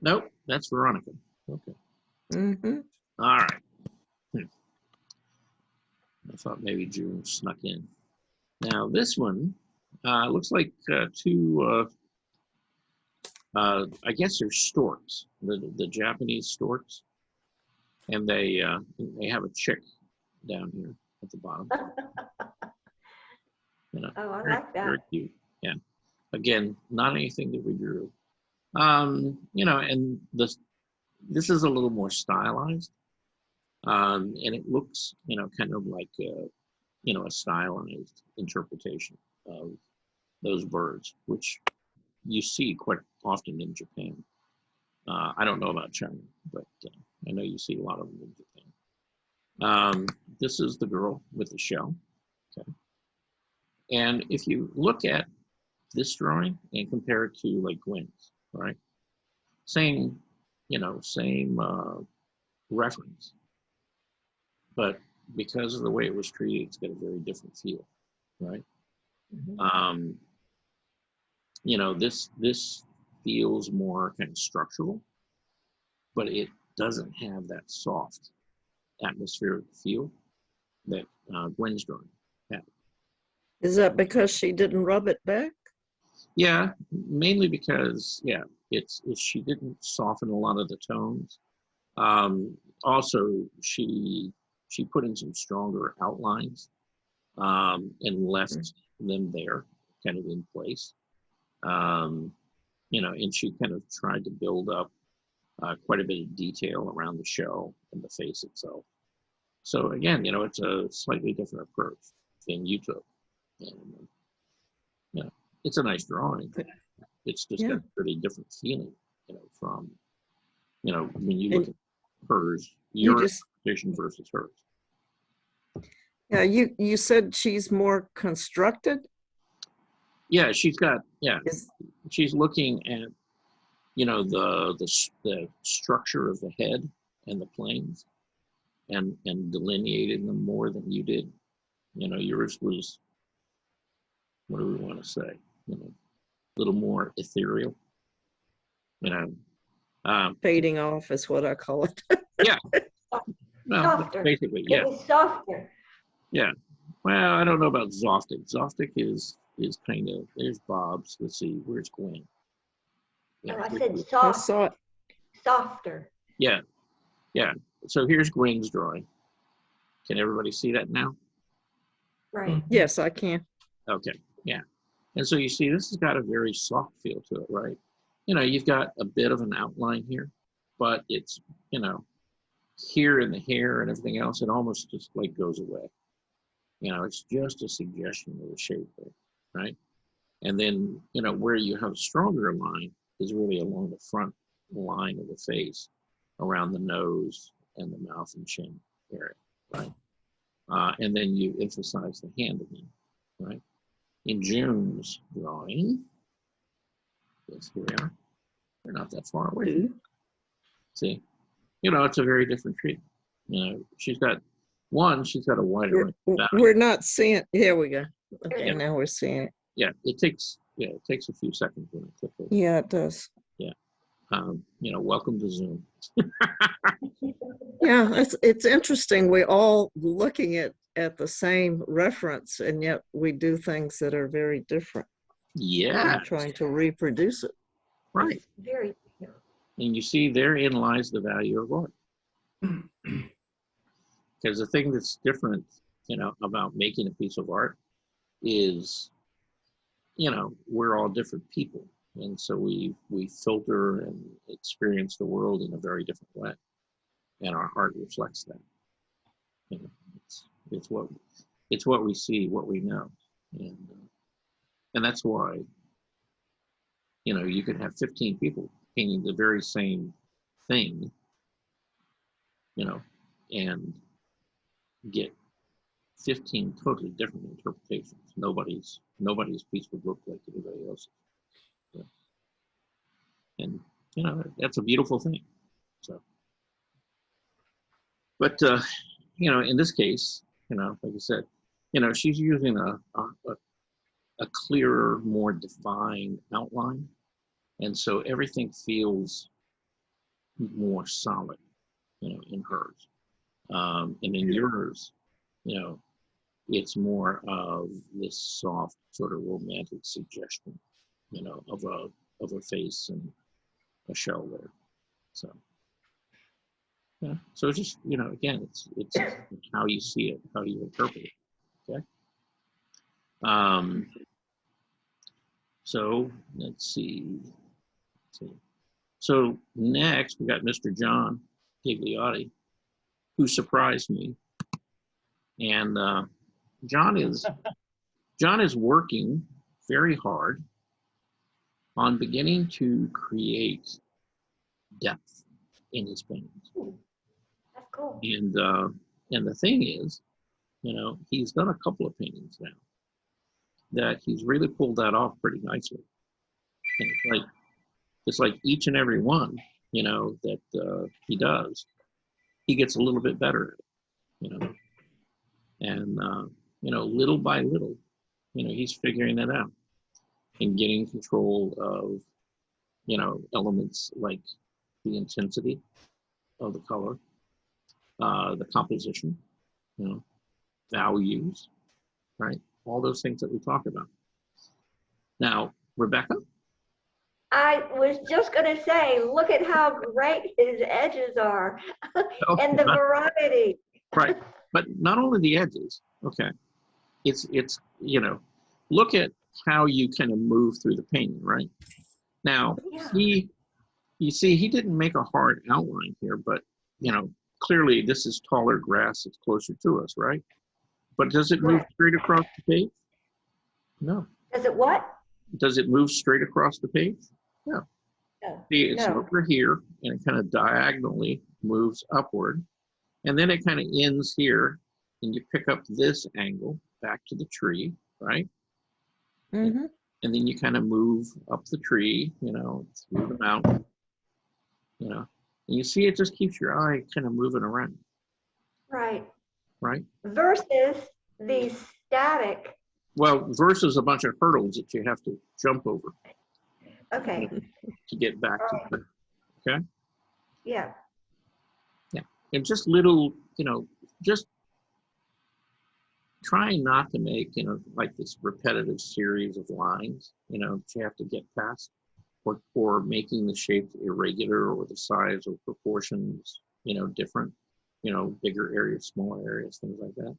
Nope, that's Veronica. Okay. Mm-hmm. All right. I thought maybe June snuck in. Now this one looks like two. I guess they're storks, the Japanese storks, and they have a chick down here at the bottom. You know, Oh, I very, like that. very cute. Yeah. Again, not anything that we drew. You know, and this is a little more stylized, and it looks, you know, kind of like you know, a stylized interpretation of those birds, which you see quite often in Japan. I don't know about China, but I know you see a lot of them in Japan. This is the girl with the shell. Okay. And if you look at this drawing and compare it to like Gwen's, right? Same, you know, same reference, but because of the way it was treated, it's got a very different feel, right? Mhm. You know, this feels more kind of structural, but it doesn't have that soft atmospheric feel that Gwen's drawing had. Is that because she didn't rub it back? Yeah, mainly because it's she didn't soften a lot of the tones. Also, she put in some stronger outlines and left them there, kind of in place. You know, and she kind of tried to build up quite a bit of detail around the shell and the face itself. So again, you know, it's a slightly different approach than you took. And, you know, it's a nice drawing. It's just got Yeah. a pretty different feeling, you know, from, you know, when you look And at hers, you your just, interpretation versus hers. yeah, you said she's more constructed. Yeah, she's got, Is she's looking at, you know, the structure of the head and the planes and delineating them more than you did. You know, yours was, what do we want to say? You know, a little more ethereal, you know. fading off is what I call it. Yeah, well, Softer. basically, It yeah, was softer. yeah. Well, I don't know about Zoftic. Zoftic is kind of, there's Bob's. Let's see, where's Gwen? Yeah, Oh, I here's said Gwen. I soft, saw it. softer. Yeah, yeah. So here's Gwen's drawing. Can everybody see that now? Right. Yes, I can. Okay, yeah. And so you see, this has got a very soft feel to it, right? You know, you've got a bit of an outline here, but it's, you know, here in the hair and everything else, it almost just like goes away. You know, it's just a suggestion of the shape there, right? And then, you know, where you have a stronger line is really along the front line of the face, around the nose and the mouth and chin area, right? And then you emphasize the hand again, right? In June's drawing, yes, here we are. We're not that far away. Ooh. See, you know, it's a very different tree. You know, she's got a wider. We're not seeing. Here we go. Okay, Yeah. now we're seeing it. Yeah, it takes a few seconds when I click it. Yeah, it does. You know, welcome to Zoom. Yeah, it's interesting. We're all looking at the same reference, and yet we do things that are very different. Yeah, Trying to reproduce it. right. It's very, And you see, therein lies the value of art. Because the thing that's different, about making a piece of art is, we're all different people. And so we filter and experience the world in a very different way. And our art reflects that. It's what we see, what we know. And that's why, you can have 15 people painting the very same thing, and get 15 totally different interpretations. Nobody's piece would look like anybody else's. Yeah. And that's a beautiful thing. So, but in this case, like I said, she's using a clearer, more defined outline, and so everything feels more solid, in hers, and in yours, it's more of this soft sort of romantic suggestion, of a face and a shell there. So yeah, so it's just again, it's how you see it, how you interpret it. Okay. So let's see. So next we got Mr. John Gigliotti, who surprised me, and John is working very hard on beginning to create depth in his paintings. that's cool. And the thing is, he's done a couple of paintings now that he's really pulled that off pretty nicely. And it's like each and every one, that he does, he gets a little bit better at it, and little by little, he's figuring it out and getting control of, elements like the intensity of the color, the composition, values, right? All those things that we talk about. Now, Rebecca? I was just going to say, look at how great his edges are and the variety. Right, but not only the edges, okay. It's look at how you kind of move through the painting, right? Now, Yeah. you see, he didn't make a hard outline here, but, clearly this is taller grass, it's closer to us, right? But does it move Correct. straight across the page? No. Does it what? Does it move straight across the page? No. No. See, it's No. over here, and it kind of diagonally moves upward, and then it kind of ends here, and you pick up this angle back to the tree, right? Mm-hmm. And then you kind of move up the tree, through the mountain, and you see it just keeps your eye kind of moving around, Right. right? Versus the static. Well, versus a bunch of hurdles that you have to jump over Okay. to get back to it, okay? Yeah. Yeah, and just little, just trying not to make, like this repetitive series of lines, that you have to get past, or making the shapes irregular or the size or proportions, different, bigger areas, smaller areas, things like that,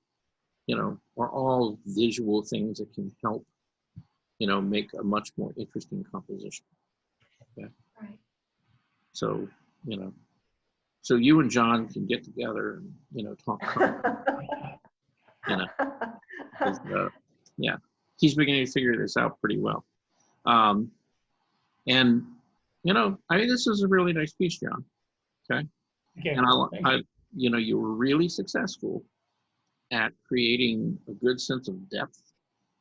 are all visual things that can help, make a much more interesting composition. Okay. Right. So, so you and John can get together and, talk. Yeah, he's beginning to figure this out pretty well. And, I mean, this is a really nice piece, John. Okay. And you were really successful at creating a good sense of depth.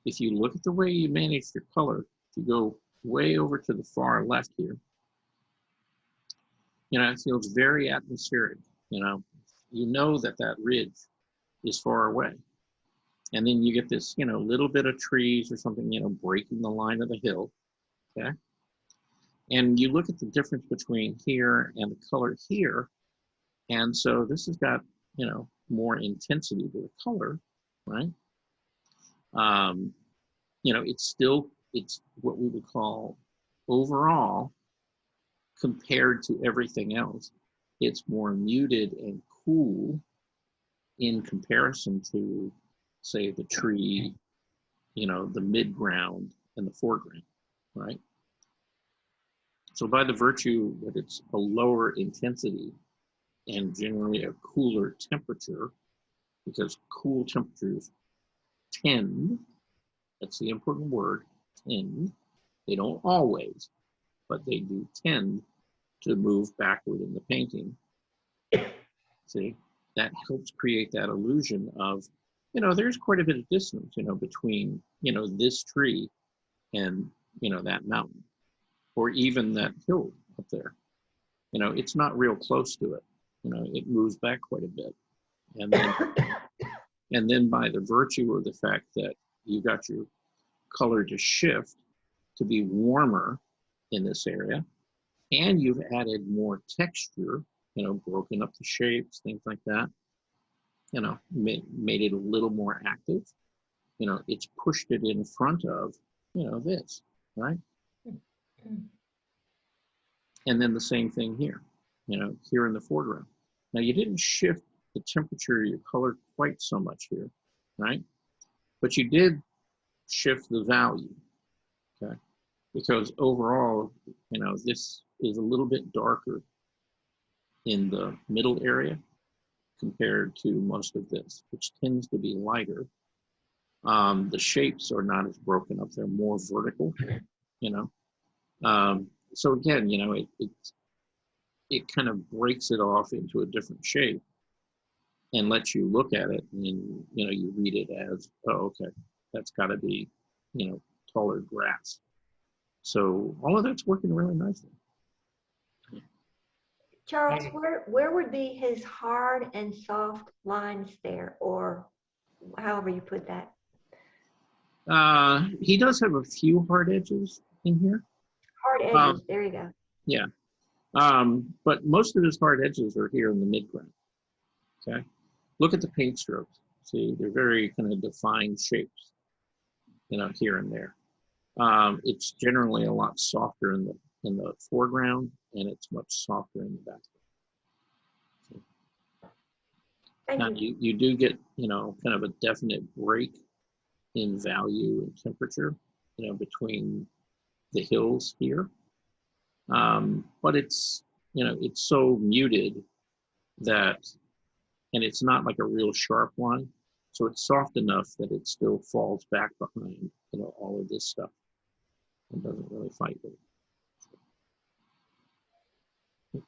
If you look at the way you managed your color, if you go way over to the far left here, it feels very atmospheric. You know that ridge is far away. And then you get this, little bit of trees or something, breaking the line of the hill, okay? And you look at the difference between here and the color here, And so this has got, you know, more intensity to the color, right? You know, it's what we would call overall, compared to everything else, it's more muted and cool in comparison to, say, the tree, you know, the midground and the foreground, right? So by the virtue that it's a lower intensity and generally a cooler temperature, because cool temperatures tend, that's the important word, tend, they don't always, but they do tend to move backward in the painting. See, that helps create that illusion of, you know, there's quite a bit of distance, you know, between, you know, this tree and, you know, that mountain, or even that hill up there. You know, it's not real close to it. You know, it moves back quite a bit. And then by the virtue of the fact that you got your color to shift to be warmer in this area, and you've added more texture, you know, broken up the shapes, things like that, you know, made it a little more active, you know, it's pushed it in front of, you know, this, right? And then the same thing here, you know, here in the foreground. Now you didn't shift the temperature of your color quite so much here, right? But you did shift the value, okay? Because overall, you know, this is a little bit darker in the middle area compared to most of this, which tends to be lighter. The shapes are not as broken up, they're more vertical, you know. So again, you know, it kind of breaks it off into a different shape and lets you look at it and, you know, you read it as, oh, okay, that's gotta be, you know, taller grass. So all of that's working really nicely. Charles, where would be his hard and soft lines there, or however you put that? He does have a few hard edges in here. Hard edges, there you go. Yeah. But most of his hard edges are here in the midground. Okay. Look at the paint strokes. See, they're very kind of defined shapes, you know, here and there. It's generally a lot softer in the foreground, and it's much softer in the background. Thank Now you. you do get, you know, kind of a definite break in value and temperature, you know, between the hills here. But it's, you know, it's so muted that, and it's not like a real sharp line. So it's soft enough that it still falls back behind, you know, all of this stuff. It doesn't really fight with it.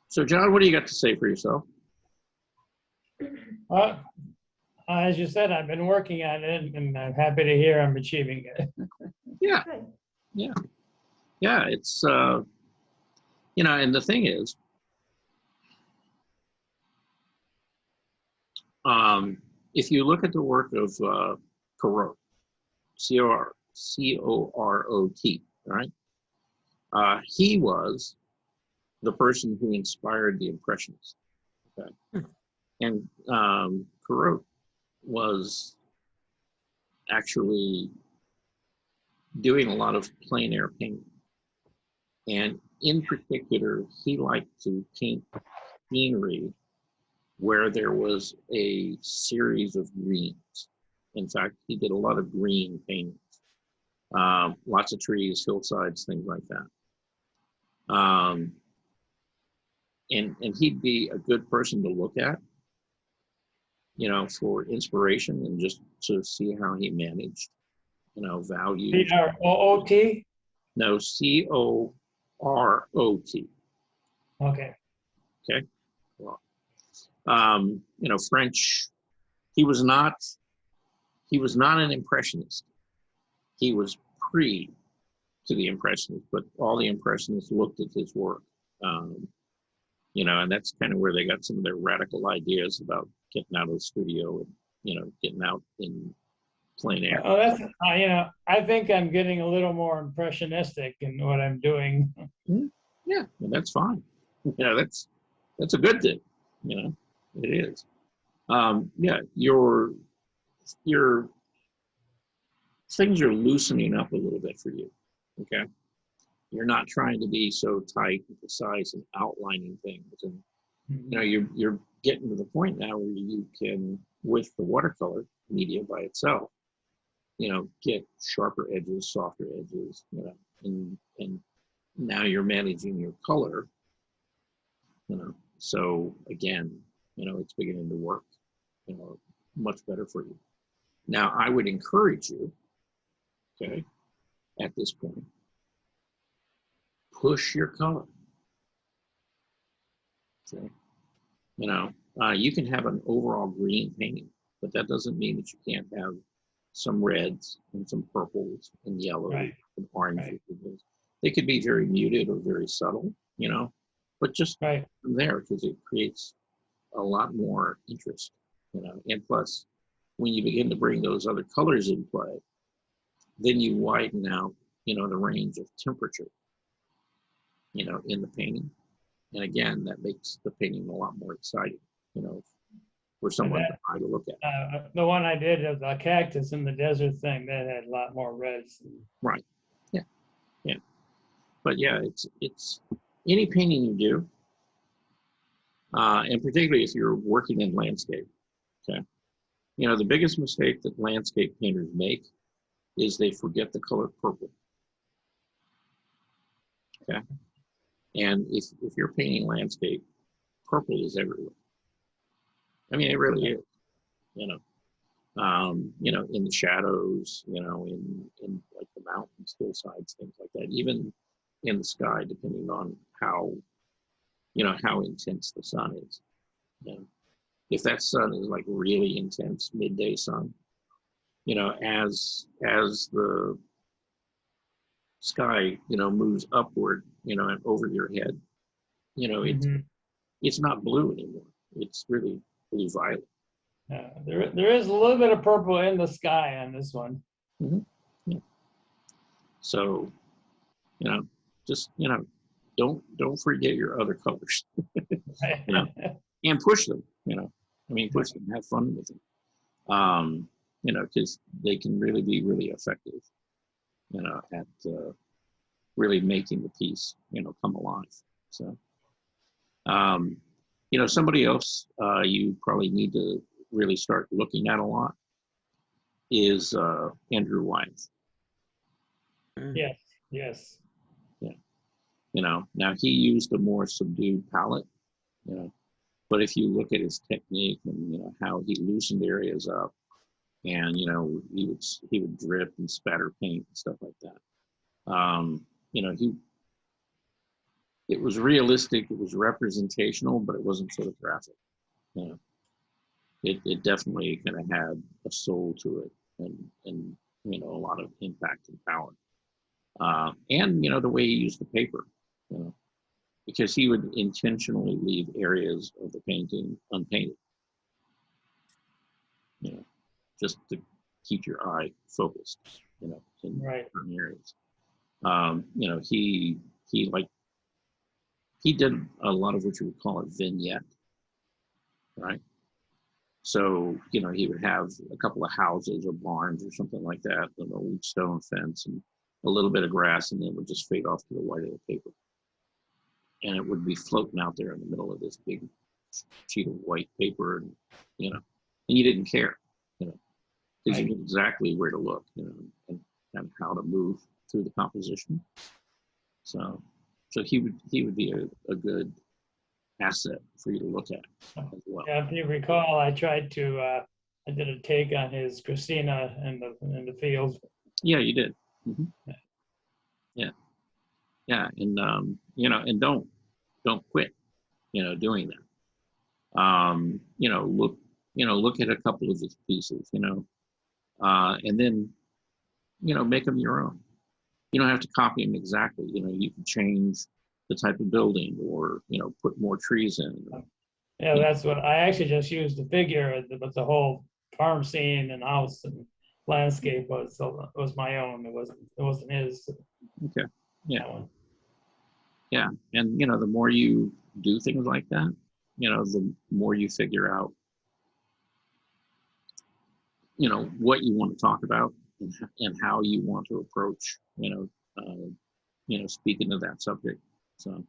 So John, what do you got to say for yourself? As you said, I've been working on it, and I'm happy to hear I'm achieving it. Yeah, Good. yeah, it's, you know, and the thing is, if you look at the work of Corot, C-O-R-O-T, right? He was the person who inspired the Impressionists. Okay? And Corot was actually doing a lot of plein air painting. And in particular, he liked to paint scenery where there was a series of greens. In fact, he did a lot of green paintings. Lots of trees, hillsides, things like that. And he'd be a good person to look at, you know, for inspiration and just to see how he managed, you know, values. C-R-O-O-T? No, C-O-R-O-T. Okay. Okay. Well, you know, French, he was not an Impressionist. He was pre to the Impressionists, but all the Impressionists looked at his work. You know, and that's kind of where they got some of their radical ideas about getting out of the studio and, you know, getting out in plein air. Oh, that's, you know, I think I'm getting a little more impressionistic in what I'm doing. Yeah, well, that's fine. You know, that's a good thing, you know. it is. Yeah, your things are loosening up a little bit for you. Okay, you're not trying to be so tight with the size and outlining things, and you know you're getting to the point now where you can, with the watercolor media by itself, you know, get sharper edges, softer edges, you know, and now you're managing your color, you know. So again, you know, it's beginning to work, you know, much better for you. Now, I would encourage you, okay, at this point, push your color. Okay, you know, you can have an overall green painting, but that doesn't mean that you can't have some reds and some purples and yellows Right. and oranges. Right. They could be very muted or very subtle, you know, but just Right. from there, because it creates a lot more interest, you know. And plus, when you begin to bring those other colors in play, then you widen out, you know, the range of temperature, you know, in the painting. And again, that makes the painting a lot more exciting, you know, for someone to try to look at. The one I did of the cactus in the desert thing, that had a lot more reds. Right. Yeah. Yeah. But yeah, it's any painting you do, and particularly if you're working in landscape, okay, you know, the biggest mistake that landscape painters make is they forget the color purple. Okay. And if you're painting landscape, purple is everywhere. I mean, it really is, you know. You know, in the shadows, you know, in like the mountains, hillsides, things like that, even in the sky, depending on how, you know, how intense the sun is. You know, if that sun is like really intense, midday sun, you know, as the sky, you know, moves upward, you know, and over your head, you know, it's not blue anymore. It's really blue violet. There is a little bit of purple in the sky on this one. Yeah. So, you know, just, you know, don't forget your other colors, you know, and push them, you know. I mean, push them, have fun with them, you know, because they can really be really effective, you know, at really making the piece, you know, come alive. So, you know, somebody else you probably need to really start looking at a lot is Andrew Wyeth. Yes, yes. Yeah. You know, now he used a more subdued palette, you know, but if you look at his technique and, you know, how he loosened areas up and, you know, he would drip and spatter paint and stuff like that. You know, it was realistic, it was representational, but it wasn't photographic. You know, it definitely kind of had a soul to it and you know, a lot of impact and power. And you know, the way he used the paper, you know, because he would intentionally leave areas of the painting unpainted, you know, just to keep your eye focused, you know, in certain areas. You know, he did a lot of what you would call a vignette, right? So, you know, he would have a couple of houses or barns or something like that, an old stone fence and a little bit of grass, and then it would just fade off to the white of the paper. And it would be floating out there in the middle of this big sheet of white paper, and, you know, and you didn't care, you know, because you knew exactly where to look, you know, and how to move through the composition. So he would be a good asset for you to look at as well. Yeah, if you recall, I tried to I did a take on his Christina in the fields. Yeah, you did. Yeah, and you know, and don't quit, you know, doing that. You know, look at a couple of his pieces, you know, and then, you know, make them your own. You don't have to copy them exactly. You know, you can change the type of building, or, you know, put more trees in. Yeah, that's what I actually just used the figure, but the whole farm scene and house and landscape was my own. It wasn't his. Okay. Yeah. Yeah, and you know, the more you do things like that, you know, the more you figure out, you know, what you want to talk about and how you want to approach, speaking to that subject. So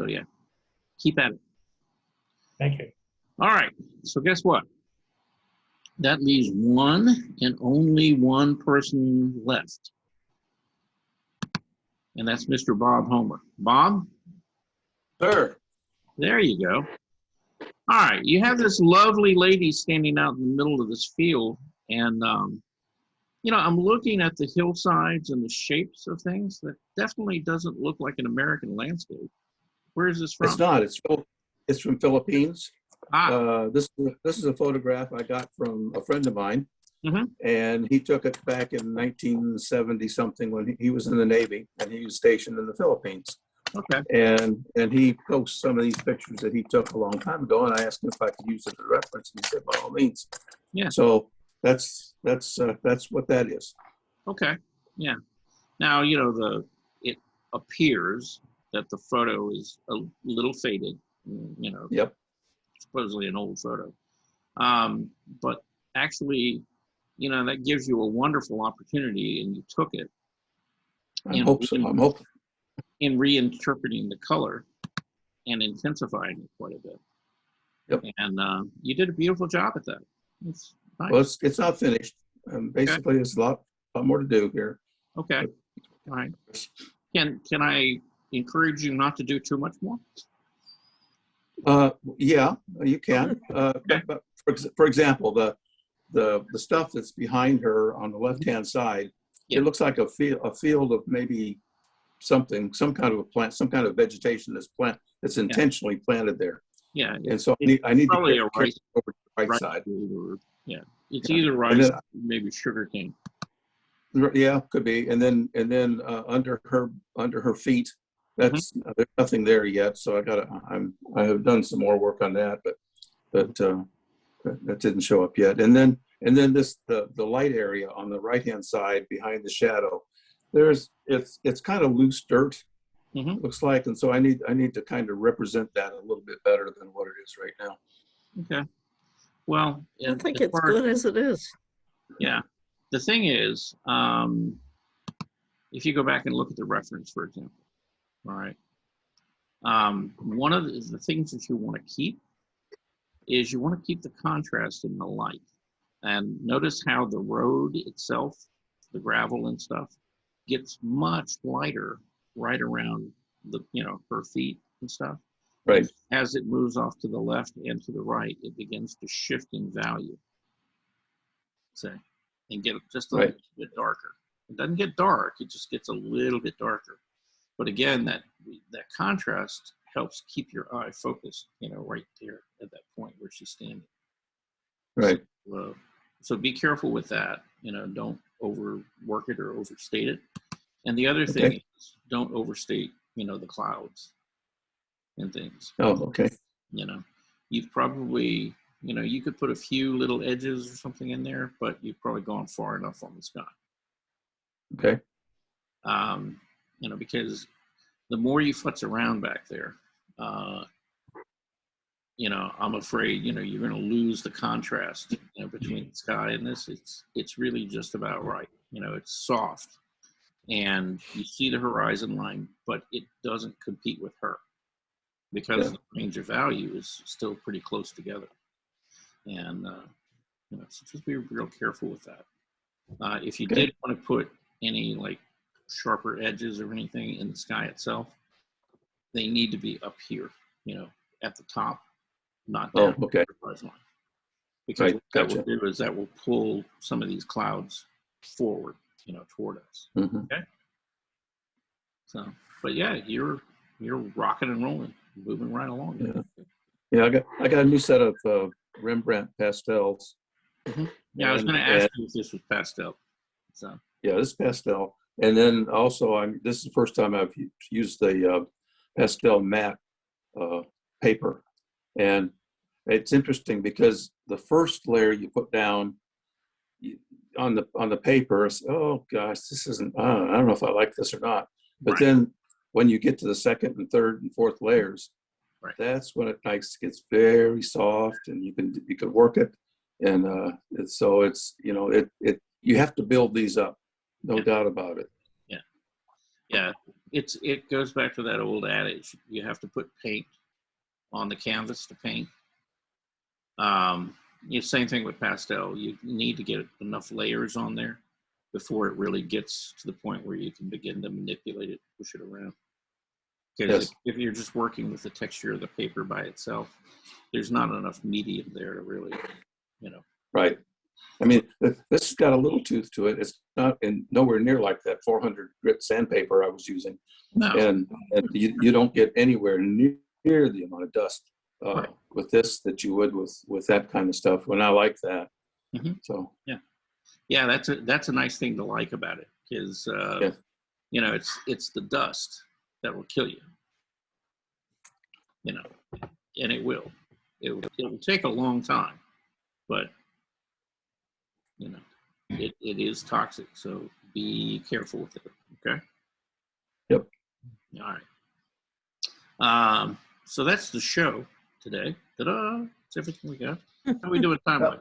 yeah, keep at it. Thank you. All right. So guess what? That leaves one and only one person left. And that's Mr. Bob Homer. Bob? Sir. There you go. All right. You have this lovely lady standing out in the middle of this field. And, I'm looking at the hillsides and the shapes of things. That definitely doesn't look like an American landscape. Where is this from? It's not. It's from Philippines. This is a photograph I got from a friend of mine, and he took it back in 1970 something when he was in the Navy and he was stationed in the Philippines. Okay. And he posts some of these pictures that he took a long time ago, and I asked him if I could use it as a reference, and he said by all means. Yeah. So that's what that is. Okay. Yeah. Now it appears that the photo is a little faded. Yep. Supposedly an old photo. But actually, that gives you a wonderful opportunity, and you took it. I'm hoping. In reinterpreting the color and intensifying it quite a bit. Yep. And you did a beautiful job at that. It's nice. Well, it's not finished. Basically, there's a lot more to do here. Okay. All right. Can I encourage you not to do too much more? Yeah, you can. But for example, the stuff that's behind her on the left-hand side, Yeah. it looks like a field of maybe some kind of a plant, some kind of vegetation that's intentionally planted there. Yeah. And so I need to probably get a rice over to the right side. Or, yeah. It's Yeah. either And rice, then- or maybe sugarcane. Yeah, could be. And then under her feet, there's nothing there yet. So I have done some more work on that, but that didn't show up yet. And then the light area on the right-hand side behind the shadow, it's kind of loose dirt, Mhm. looks like. And so I need to kind of represent that a little bit better than what it is right now. Okay. Well, I think it's good as it is. Yeah. The thing is, if you go back and look at the reference, for example, all right, one of the things that you want to keep is you want to keep the contrast in the light. And notice how the road itself, the gravel and stuff, gets much lighter right around her feet and stuff. Right. As it moves off to the left and to the right, it begins to shift in value. And get just a little bit darker. It doesn't get dark, it just gets a little bit darker. But again, that contrast helps keep your eye focused, right there at that point where she's standing. Right. So be careful with that. Don't overwork it or overstate it. And the other thing is, don't overstate, the clouds and things. Oh, okay. You've probably, you could put a few little edges or something in there, but you've probably gone far enough on the sky. Okay. Because the more you futz around back there, I'm afraid, you're going to lose the contrast, between the sky and this. It's really just about right. It's soft, and you see the horizon line, but it doesn't compete with her because the range of value is still pretty close together. And, so just be real careful with that. If you did want to put any like sharper edges or anything in the sky itself, they need to be up here, at the top, not down okay. the horizon line. Because what that will do is that will pull some of these clouds forward, toward us. Mm-hmm. Okay. So, but yeah, you're rocking and rolling, moving right along. Yeah, I got a new set of Rembrandt pastels. Yeah, I was going to ask you if this was pastel. So yeah, this is pastel, and then also this is the first time I've used the pastel matte paper, and it's interesting because the first layer you put down on the paper, oh gosh, this isn't. I don't know if I like this or not. But then when you get to the second and third and fourth layers, Right. That's when it gets very soft, and you can work it, and you have to build these up, no Yeah. doubt about it. Yeah, it goes back to that old adage. You have to put paint on the canvas to paint. Same thing with pastel. You need to get enough layers on there before it really gets to the point where you can begin to manipulate it, push it around. Because Yes. if you're just working with the texture of the paper by itself, there's not enough medium there to really, Right. I mean, this has got a little tooth to it. It's not nowhere near like that 400 grit sandpaper I was using, no. and you don't get anywhere near the amount of dust Right. with this that you would with that kind of stuff. When I like that, Mhm. so Yeah, that's a nice thing to like about it, because Yeah. it's the dust that will kill you. And it will. It will take a long time, but it is toxic. So be careful with it. Okay. Yep. All right. So that's the show today. Ta-da! That's everything we got. How we doing time wise?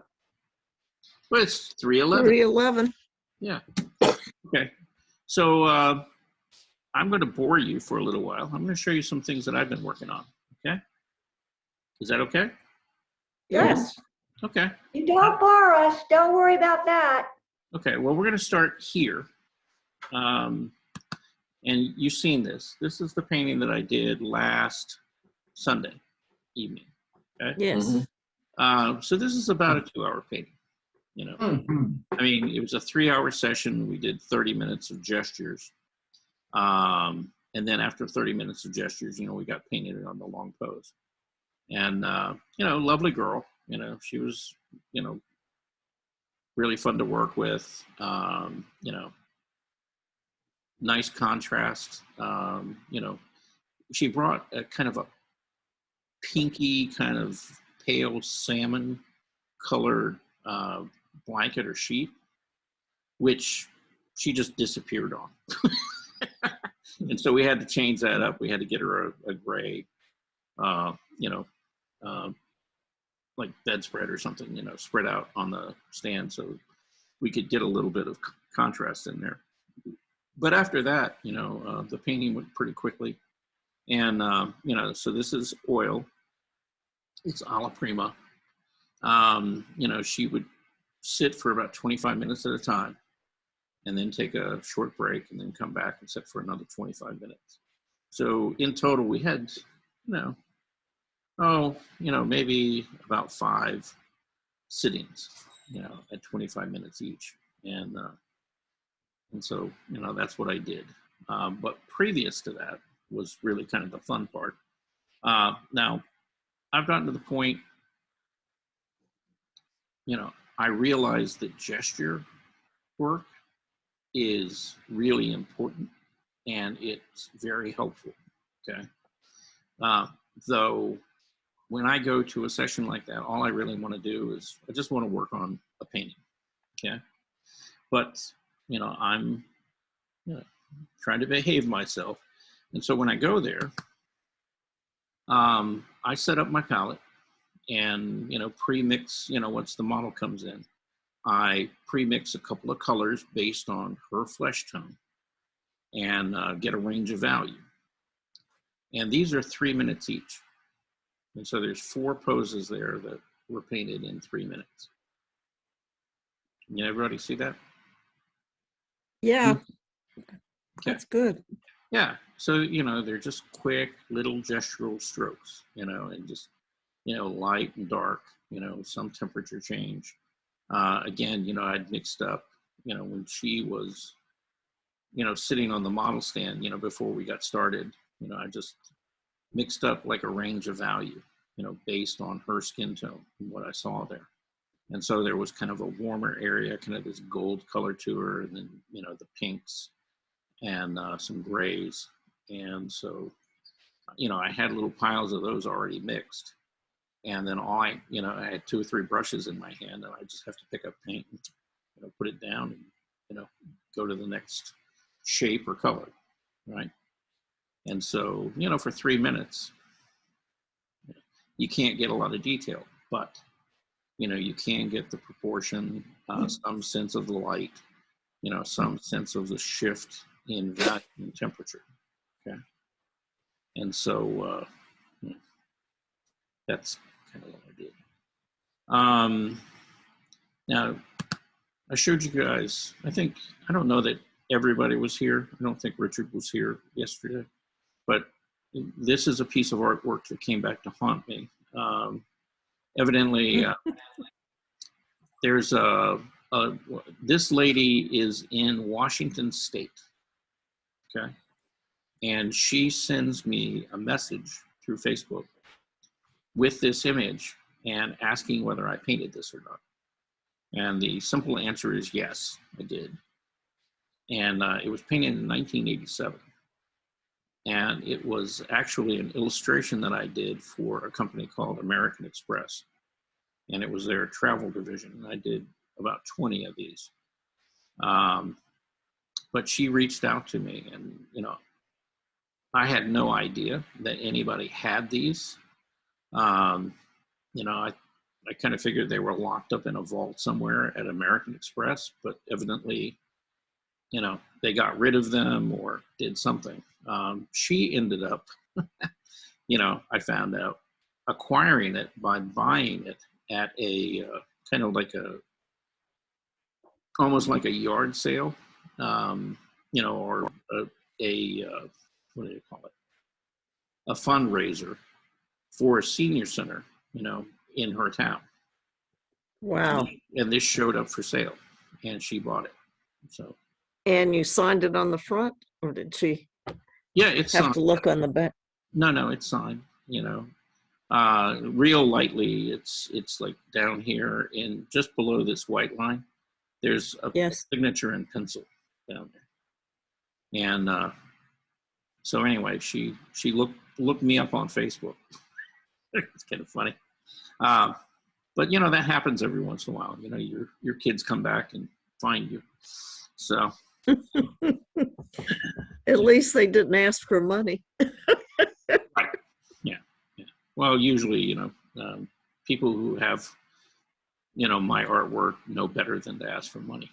Well, it's 3:11. 3:11. Yeah. Okay. So I'm going to bore you for a little while. I'm going to show you some things that I've been working on. Okay. Is that okay? Yes. Okay. You don't bore us. Don't worry about that. Okay. Well, we're going to start here. And you've seen this. This is the painting that I did last Sunday evening. Okay. Yes. Mhm. So this is about a 2-hour painting. Mhm. I mean, it was a 3-hour session. We did 30 minutes of gestures. And then after 30 minutes of gestures, we got painted on the long pose. And, lovely girl, she was, really fun to work with, nice contrast. She brought a kind of a pinky, kind of pale salmon colored blanket or sheet, which she just disappeared on. And so we had to change that up. We had to get her a gray, like bedspread or something, spread out on the stand so we could get a little bit of contrast in there. But after that, the painting went pretty quickly. And, so this is oil. It's alla prima. She would sit for about 25 minutes at a time and then take a short break and then come back and sit for another 25 minutes. So in total, we had, maybe about 5 sittings, at 25 minutes each. And so, that's what I did. But previous to that was really kind of the fun part. Now, I've gotten to the point, I realize that gesture work is really important and it's very helpful. Okay. Though when I go to a session like that, all I really want to do is I just want to work on a painting. Okay. But, I'm trying to behave myself. And so when I go there, I set up my palette and, pre-mix, once the model comes in, I pre-mix a couple of colors based on her flesh tone and get a range of value. And these are 3 minutes each. And so there's 4 poses there that were painted in 3 minutes. Can everybody see that? Yeah. That's good. Yeah. So, they're just quick little gestural strokes, and just, light and dark, some temperature change. Again, I'd mixed up, when she was, sitting on the model stand, before we got started, I just mixed up like a range of value, based on her skin tone and what I saw there. And so there was kind of a warmer area, kind of this gold color to her, and then, the pinks and some grays. And so, I had little piles of those already mixed. And then I had 2 or 3 brushes in my hand, and I just have to pick up paint and, put it down and, go to the next shape or color, right? And so, for 3 minutes, you can't get a lot of detail, but you know, you can get the proportion, some sense of the light, you know, some sense of the shift in value and temperature. Okay. And so that's kind of what I did. Now, I showed you guys, I don't know that everybody was here. I don't think Richard was here yesterday, but this is a piece of artwork that came back to haunt me. Evidently, there's this lady is in Washington State, okay? And she sends me a message through Facebook with this image and asking whether I painted this or not. And the simple answer is yes, I did. And it was painted in 1987. And it was actually an illustration that I did for a company called American Express. And it was their travel division. And I did about 20 of these. But she reached out to me, and, you know, I had no idea that anybody had these. You know, I kind of figured they were locked up in a vault somewhere at American Express, but evidently, you know, they got rid of them or did something. She ended up, you know, I found out, acquiring it by buying it at a kind of like almost like a yard sale, you know, or what do you call it? A fundraiser for a senior center, you know, in her town. Wow. And this showed up for sale, and she bought it. So. And you signed it on the front, or did she Yeah, it's have to look on the back? No, it's signed. You know, real lightly. It's like down here in just below this white line. There's a Yes. signature in pencil down there. And so anyway, she looked me up on Facebook. It's kind of funny. But you know, that happens every once in a while. You know, your kids come back and find you. So At least they didn't ask for money. right. Yeah. Well, usually, you know, people who have, you know, my artwork know better than to ask for money.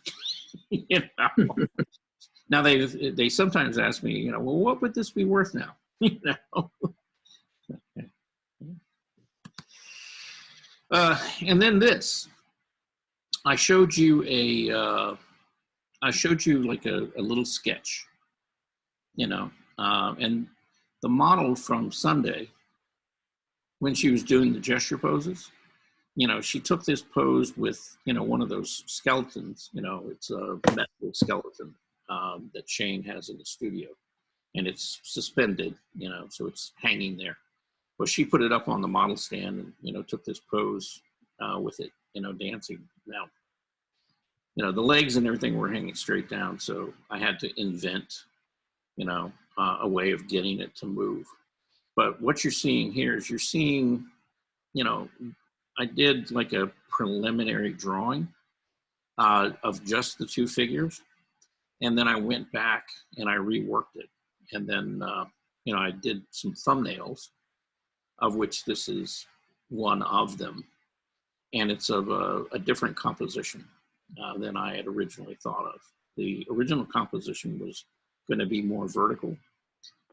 You know. Now they sometimes ask me, you know, well, what would this be worth now? You know. And then this, I showed you like a little sketch, you know, and the model from Sunday, when she was doing the gesture poses, you know, she took this pose with, you know, one of those skeletons, you know, it's a metal skeleton that Shane has in the studio, and it's suspended, you know, so it's hanging there. Well, she put it up on the model stand and, you know, took this pose with it, you know, dancing. Now, you know, the legs and everything were hanging straight down, so I had to invent, you know, a way of getting it to move. But what you're seeing here is you're seeing, you know, I did like a preliminary drawing of just the two figures. And then I went back and I reworked it. And then, you know, I did some thumbnails, of which this is one of them. And it's of a different composition than I had originally thought of. The original composition was going to be more vertical,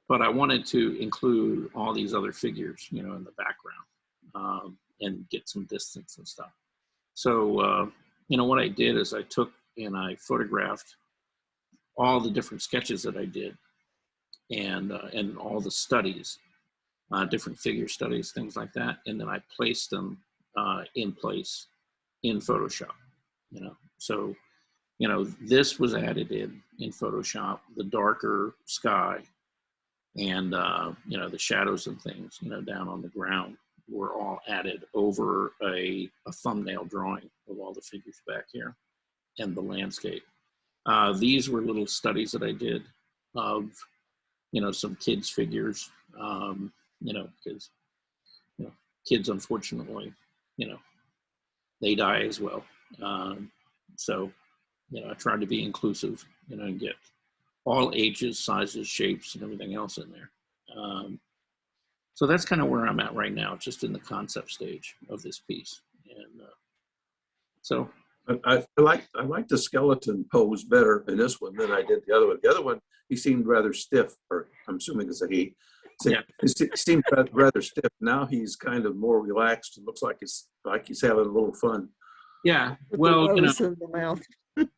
but I wanted to include all these other figures, you know, in the background and get some distance and stuff. So, you know, what I did is I took and I photographed all the different sketches that I did and all the studies, different figure studies, things like that. And then I placed them in place in Photoshop, you know. So, you know, this was added in Photoshop, the darker sky and, you know, the shadows and things, you know, down on the ground were all added over a thumbnail drawing of all the figures back here and the landscape. These were little studies that I did of, you know, some kids' figures, you know, because, you know, kids, unfortunately, you know, they die as well. So, you know, I tried to be inclusive, you know, and get all ages, sizes, shapes, and everything else in there. So that's kind of where I'm at right now, just in the concept stage of this piece. And so, I like the skeleton pose better in this one than I did the other one. The other one, he seemed rather stiff, or I'm assuming it's a he. Yeah. He seemed rather stiff. Now he's kind of more relaxed and looks like he's having a little fun. yeah, With well, the you know, rose in the mouth.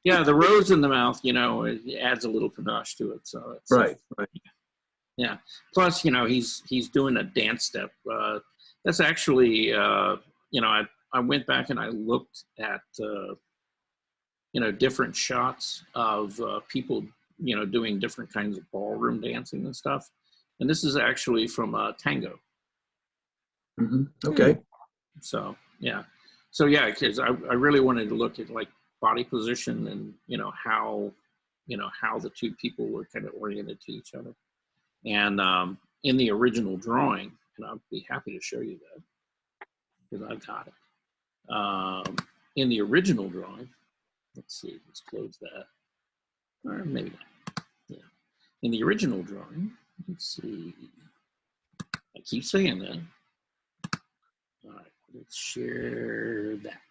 yeah, the rose in the mouth, you know, it adds a little panache to it. So it's Right. yeah. Plus, you know, he's doing a dance step. That's actually, you know, I went back and I looked at, you know, different shots of people, you know, doing different kinds of ballroom dancing and stuff. And this is actually from tango. Okay. So, yeah. So, yeah, because I really wanted to look at like body position and, you know, how the two people were kind of oriented to each other. And in the original drawing, and I'll be happy to show you that because I've got it. In the original drawing, let's see, let's close that. Or maybe not. Yeah. In the original drawing, let's see. I keep saying that. All right, let's share that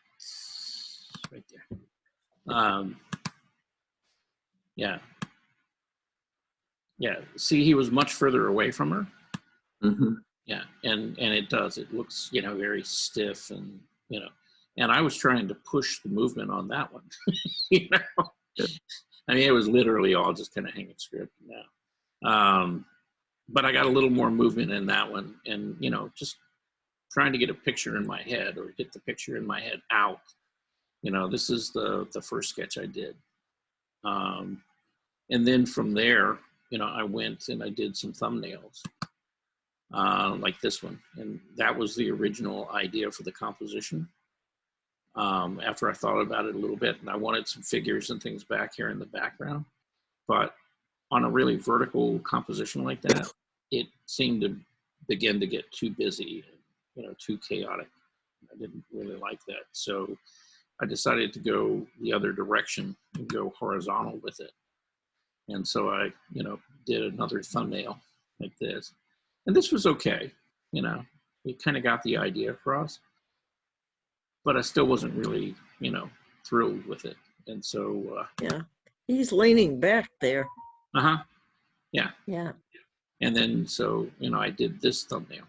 right there. Yeah. Yeah. See, he was much further away from her. Yeah, and it does. It looks, you know, very stiff, and you know, and I was trying to push the movement on that one. You know, I mean, it was literally all just kind of hanging script now. But I got a little more movement in that one, and you know, just trying to get a picture in my head or get the picture in my head out. You know, this is the first sketch I did, and then from there, you know, I went and I did some thumbnails. Like this one, and that was the original idea for the composition. After I thought about it a little bit, and I wanted some figures and things back here in the background, but on a really vertical composition like that, it seemed to begin to get too busy and, you know, too chaotic. I didn't really like that, so I decided to go the other direction and go horizontal with it. And so I, you know, did another thumbnail like this. And this was okay, you know, it kind of got the idea across, but I still wasn't really, you know, thrilled with it. And so, Yeah, he's leaning back there. yeah. Yeah. And then, so, you know, I did this thumbnail,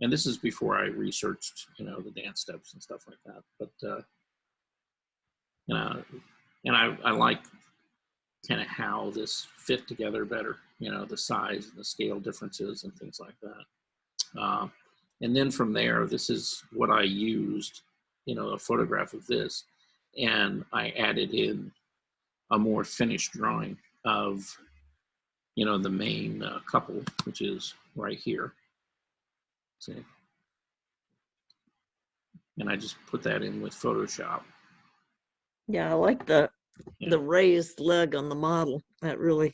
and this is before I researched, you know, the dance steps and stuff like that. But, you know, and I like kind of how this fit together better, you know, the size and the scale differences and things like that. And then from there, this is what I used, you know, a photograph of this, and I added in a more finished drawing of, you know, the main couple, which is right here. See? And I just put that in with Photoshop. Yeah, I like the raised leg on the model. That really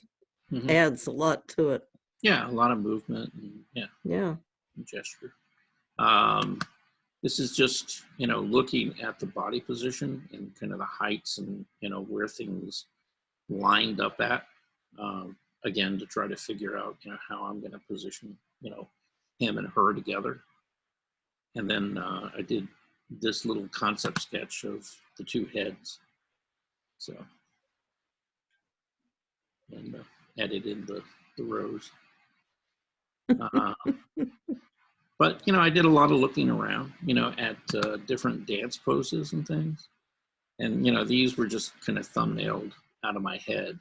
adds a lot to it. Yeah, a lot of movement and Yeah. and gesture. This is just, you know, looking at the body position and kind of the heights and, you know, where things lined up at, again, to try to figure out, you know, how I'm going to position, you know, him and her together. And then I did this little concept sketch of the two heads. So, and added in the rose. But, you know, I did a lot of looking around, you know, at different dance poses and things. And, you know, these were just kind of thumbnailed out of my head.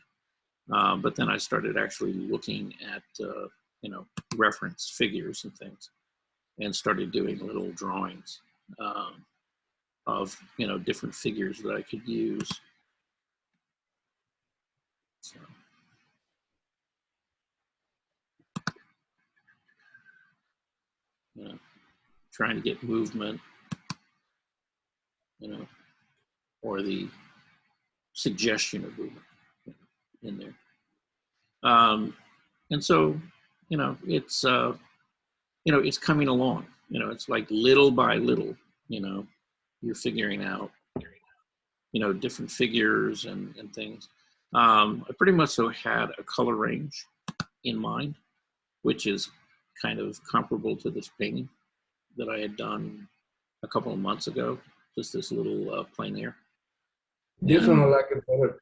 But then I started actually looking at, you know, reference figures and things, and started doing little drawings of, you know, different figures that I could use. So. You know, trying to get movement, you know, or the suggestion of movement in there. And so, you know, it's coming along, you know, it's like little by little, you know, you're figuring out, you know, different figures and things. I pretty much so had a color range in mind, which is kind of comparable to this painting that I had done a couple of months ago, just this little plein air. This one I like it better.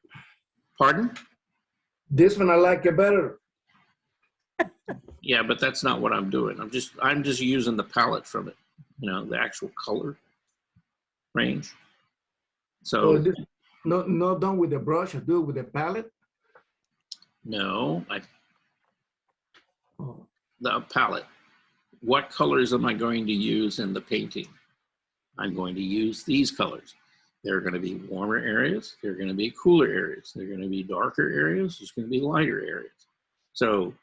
Pardon? This one I like it better. Yeah, but that's not what I'm doing. I'm just using the palette from it, you know, the actual color range. So So this, not done with the brush, I do it with the palette. no, Oh. the palette. What colors am I going to use in the painting? I'm going to use these colors. There are going to be warmer areas. There are going to be cooler areas. There are going to be darker areas. There's going to be lighter areas. So,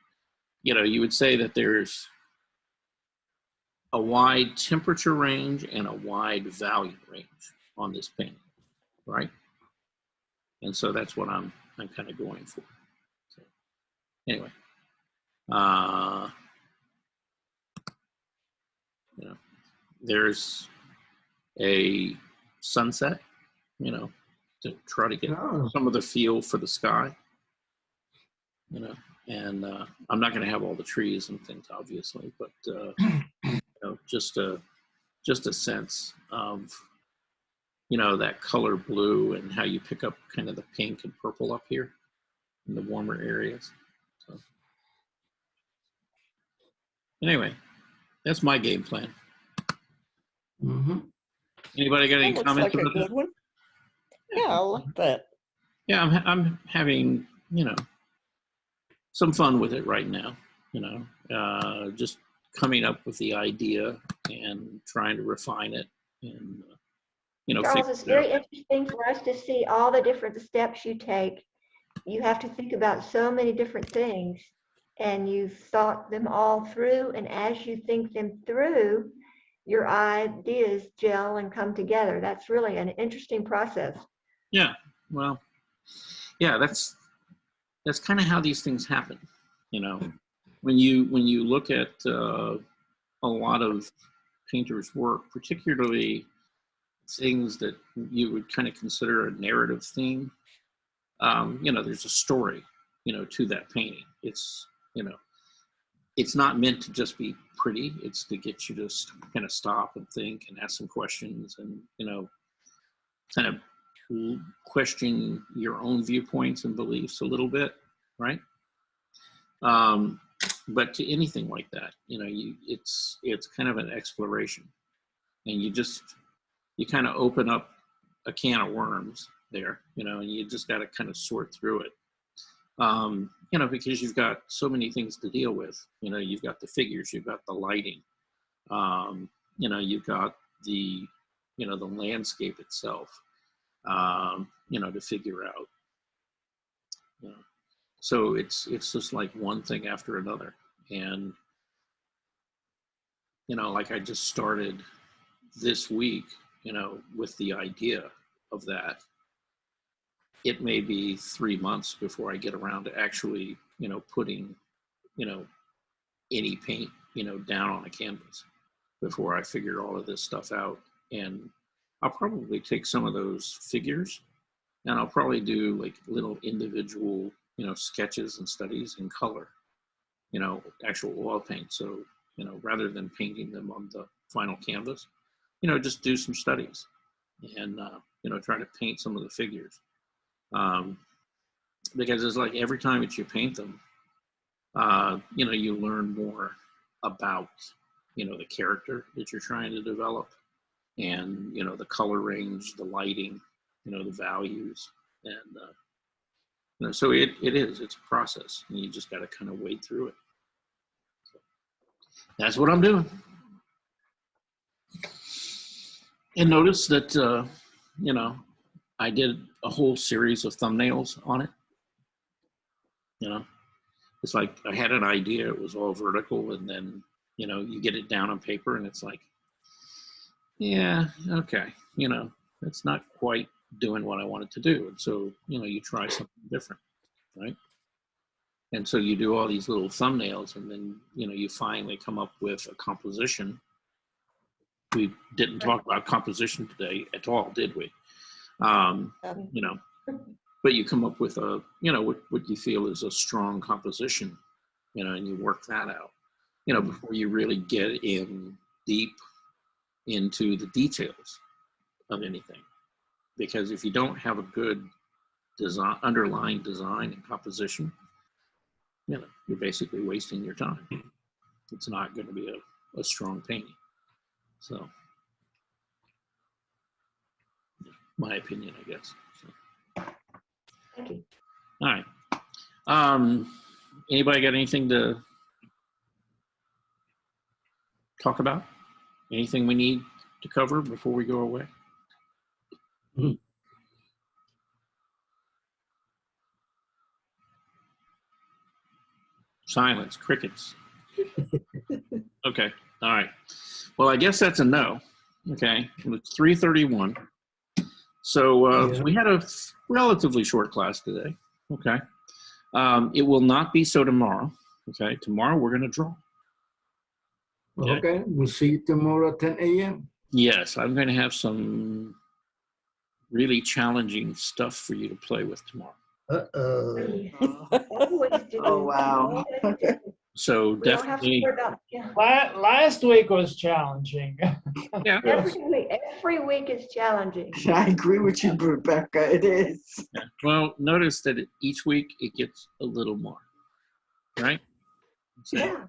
you know, you would say that there's a wide temperature range and a wide value range on this painting, right? And so that's what I'm kind of going for. So, anyway, you know, there's a sunset, you know, to try to get Oh. some of the feel for the sky, you know, and I'm not going to have all the trees and things, obviously, but you know, just a sense of, you know, that color blue and how you pick up kind of the pink and purple up here in the warmer areas. So anyway, that's my game plan. Mm-hmm. Anybody got any That looks comments like a about that? good one. Yeah, I like that. Yeah, I'm having, you know, some fun with it right now, you know, just coming up with the idea and trying to refine it and, you know, Charles, figure it's it very out. interesting for us to see all the different steps you take. You have to think about so many different things, and you've thought them all through. And as you think them through, your ideas gel and come together. That's really an interesting process. Yeah, well, yeah, that's kind of how these things happen, you know. When you look at a lot of painters' work, particularly things that you would kind of consider a narrative theme, you know, there's a story, you know, to that painting. It's, you know, it's not meant to just be pretty. It's to get you to kind of stop and think and ask some questions and, you know, kind of question your own viewpoints and beliefs a little bit, right? But to anything like that, you know, it's kind of an exploration, and you kind of open up a can of worms there, you know, and you just got to kind of sort through it, you know, because you've got so many things to deal with. You know, you've got the figures, you've got the lighting, you know, you've got the, you know, the landscape itself, you know, to figure out. You know. So it's just like one thing after another. And, you know, like I just started this week, you know, with the idea of that. It may be 3 months before I get around to actually, you know, putting, you know, any paint, you know, down on a canvas before I figure all of this stuff out. And I'll probably take some of those figures and I'll probably do like little individual, you know, sketches and studies in color, you know, actual oil paint. So, you know, rather than painting them on the final canvas, you know, just do some studies and, you know, try to paint some of the figures. Because it's like every time that you paint them, you know, you learn more about, you know, the character that you're trying to develop and, you know, the color range, the lighting, you know, the values. And, you know, so it's a process and you just got to kind of wade through it. So that's what I'm doing. And notice that, you know, I did a whole series of thumbnails on it. You know, it's like I had an idea, it was all vertical, and then, you know, you get it down on paper and it's like, yeah, okay, you know, it's not quite doing what I wanted to do. And so, you know, you try something different, right? And so you do all these little thumbnails and then, you know, you finally come up with a composition. We didn't talk about composition today at all, did we? You know, but you come up with a, you know, what you feel is a strong composition, you know, and you work that out. you know, before you really get in deep into the details of anything. Because if you don't have a good design, underlying design and composition, you know, you're basically wasting your time. It's not going to be a strong painting. So, my opinion, I guess. So. Thank you. All right. Anybody got anything to talk about? Anything we need to cover before we go away? Silence, crickets. Okay, all right. Well, I guess that's a no. Okay, it's 3:31. So Yeah. we had a relatively short class today. Okay. It will not be so tomorrow. Okay, tomorrow we're going to draw. Yeah. Okay, we'll see you tomorrow at 10 a.m. Yes, I'm going to have some really challenging stuff for you to play with tomorrow. Always do. Oh, wow. So We don't have to definitely, worry about, yeah. Last week was challenging. yeah. it was. Every week is challenging. I agree with you, Rebecca. It is. Yeah. Well, notice that each week it gets a little more, right? So, Yeah.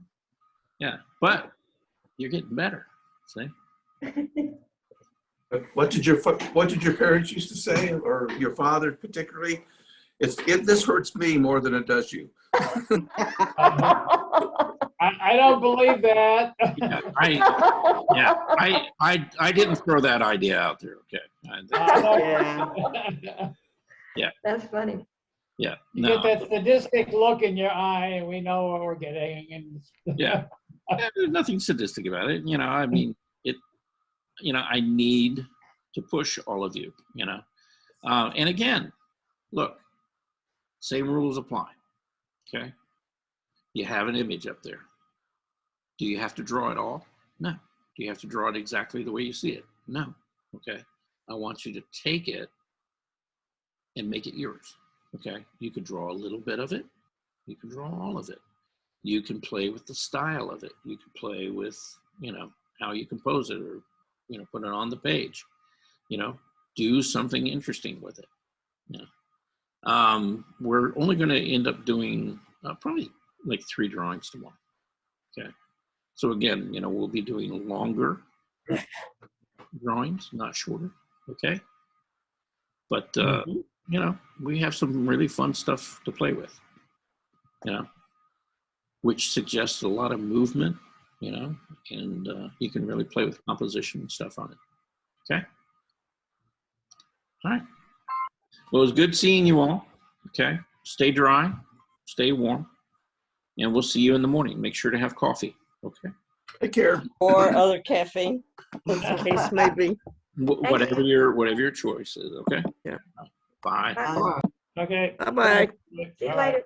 yeah, but you're getting better. See? What did your parents used to say, or your father particularly? This hurts me more than it does you. I don't believe that. I didn't throw that idea out there. Okay. Yeah. That's funny. Yeah. You No. get that sadistic look in your eye, and we know what we're getting. And Yeah. Yeah, there's nothing sadistic about it. You know, I mean, I need to push all of you, you know. And again, look, same rules apply. Okay. You have an image up there. Do you have to draw it all? No. Do you have to draw it exactly the way you see it? No. Okay. I want you to take it and make it yours. Okay. You could draw a little bit of it. You can draw all of it. You can play with the style of it. You can play with, you know, how you compose it, or, you know, put it on the page. You know, do something interesting with it. You know, we're only going to end up doing probably like 3 drawings tomorrow. Okay. So again, you know, we'll be doing longer drawings, not shorter. Okay. But, you know, we have some really fun stuff to play with, you know, which suggests a lot of movement, you know, and you can really play with composition and stuff on it. Okay. All right. Well, it was good seeing you all. Okay. Stay dry, stay warm, and we'll see you in the morning. Make sure to have coffee. Okay. Take care. Or other caffeine, as the case may be. Whatever your choice is. Okay. Yeah. Bye. Bye. okay. Bye-bye. See you later.